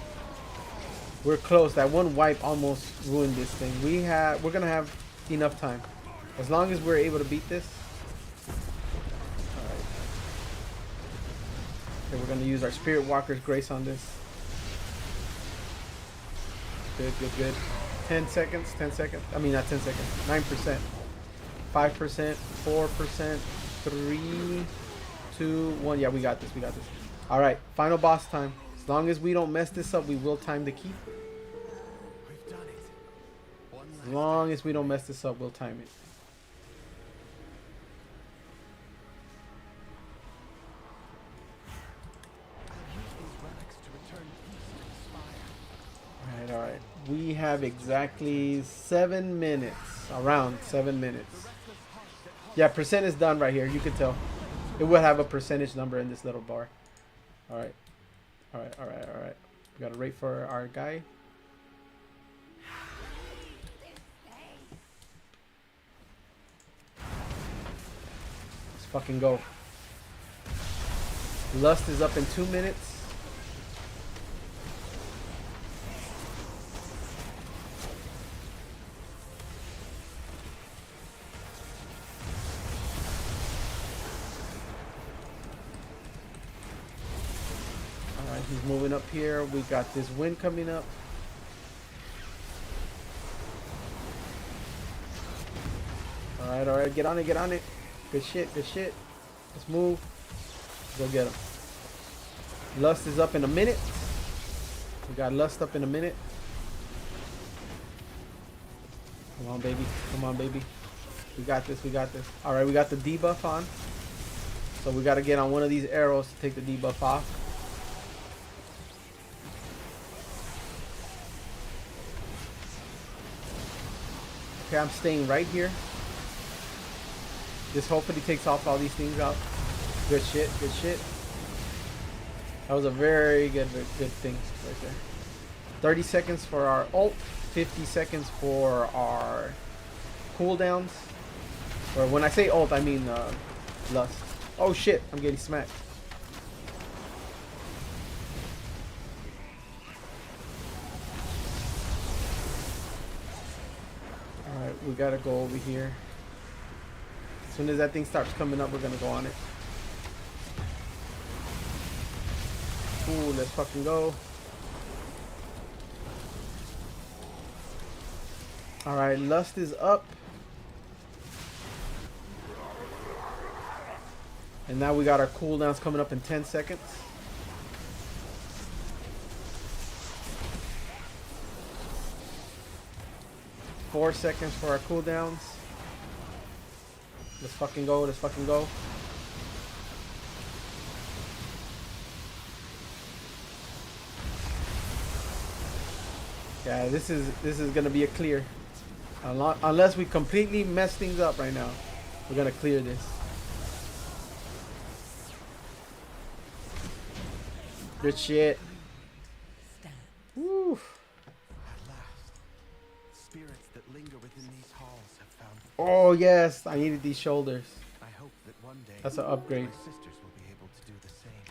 We're close. That one wipe almost ruined this thing. We're gonna have enough time. As long as we're able to beat this. Alright. Okay, we're gonna use our Spirit Walker's Grace on this. Good, good, good. 10 seconds, 10 seconds. I mean, not 10 seconds. 9%. 5%, 4%. 3, 2, 1. Yeah, we got this. We got this. All right, final boss time. As long as we don't mess this up, we will time the keep. We've done it. As long as we don't mess this up, we'll time it. I'll use these relics to return peace to the spire. All right. We have exactly 7 minutes. Around 7 minutes. Yeah, percent is done right here. You can tell. It will have a percentage number in this little bar. Alright. Alright, alright, alright. We gotta wait for our guy. Let's fucking go. Lust is up in 2 minutes. Alright, he's moving up here. We got this wind coming up. Alright, alright, get on it, get on it. Good shit, good shit. Let's move. Go get him. Lust is up in a minute. We got Lust up in a minute. Come on, baby. Come on, baby. We got this. We got this. All right, we got the debuff on. So we got to get on one of these arrows to take the debuff off. Okay, I'm staying right here. This hopefully takes off all these things out. Good shit, good shit. That was a very good thing right there. 30 seconds for our ult, 50 seconds for our cooldowns. Or when I say ult, I mean Lust. Oh shit, I'm getting smacked. Alright, we gotta go over here. As soon as that thing starts coming up, we're gonna go on it. Ooh, let's fucking go. Alright, Lust is up. And now we got our cooldowns coming up in 10 seconds. Four seconds for our cooldowns. Let's fucking go, let's fucking go. Yeah, this is gonna be a clear. Unless we completely mess things up right now, we're gonna clear this. Good shit. Woo. At last, spirits that linger within these halls have found. Oh yes, I needed these shoulders. I hope that one day That's an upgrade. my sisters will be able to do the same.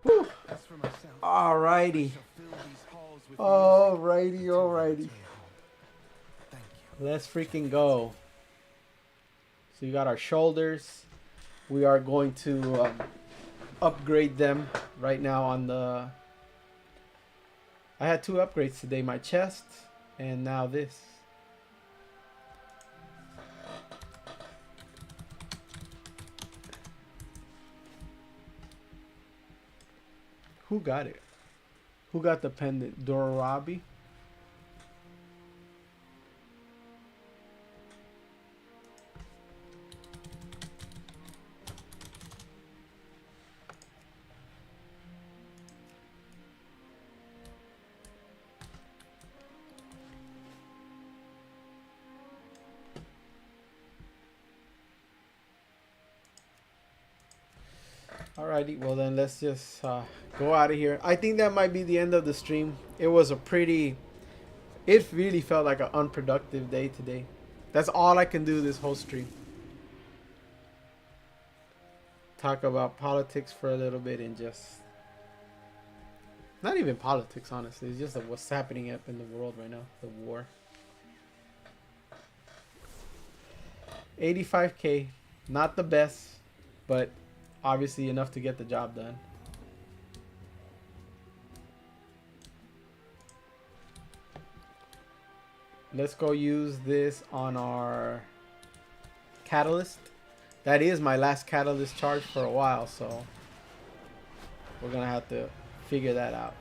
Woo. As for myself, Alrighty. I shall fill these halls with Alrighty, music until I alrighty. return home. Thank you. Let's freaking go. So you got our shoulders. We are going to upgrade them right now on the... I had 2 upgrades today. My chest and now this. Who got it? Who got the pendant? Dorabi? Alrighty, well then let's just go out of here. I think that might be the end of the stream. It was a pretty... It really felt like an unproductive day today. That's all I can do this whole stream. Talk about politics for a little bit and just... Not even politics, honestly. It's just what's happening up in the world right now. The war. 85k. Not the best, but... obviously enough to get the job done. Let's go use this on our catalyst. That is my last catalyst charge for a while, so we're gonna have to figure that out.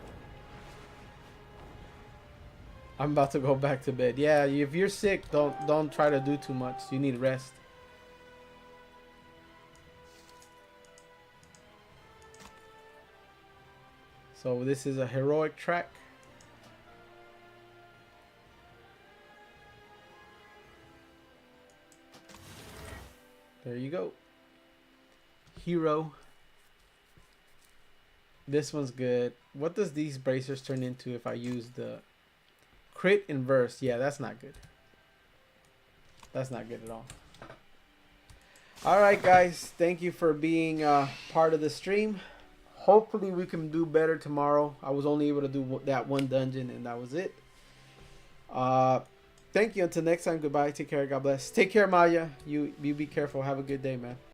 I'm about to go back to bed. Yeah, if you're sick, don't try to do too much. You need rest. So this is a heroic track. There you go. Hero. This one's good. What does these bracers turn into if I use the crit inverse? Yeah, that's not good. That's not good at all. All right, guys. Thank you for being part of the stream. Hopefully we can do better tomorrow. I was only able to do that one dungeon, and that was it. Thank you. Until next time, goodbye. Take care. God bless. Take care, Maya. You be careful. Have a good day, man.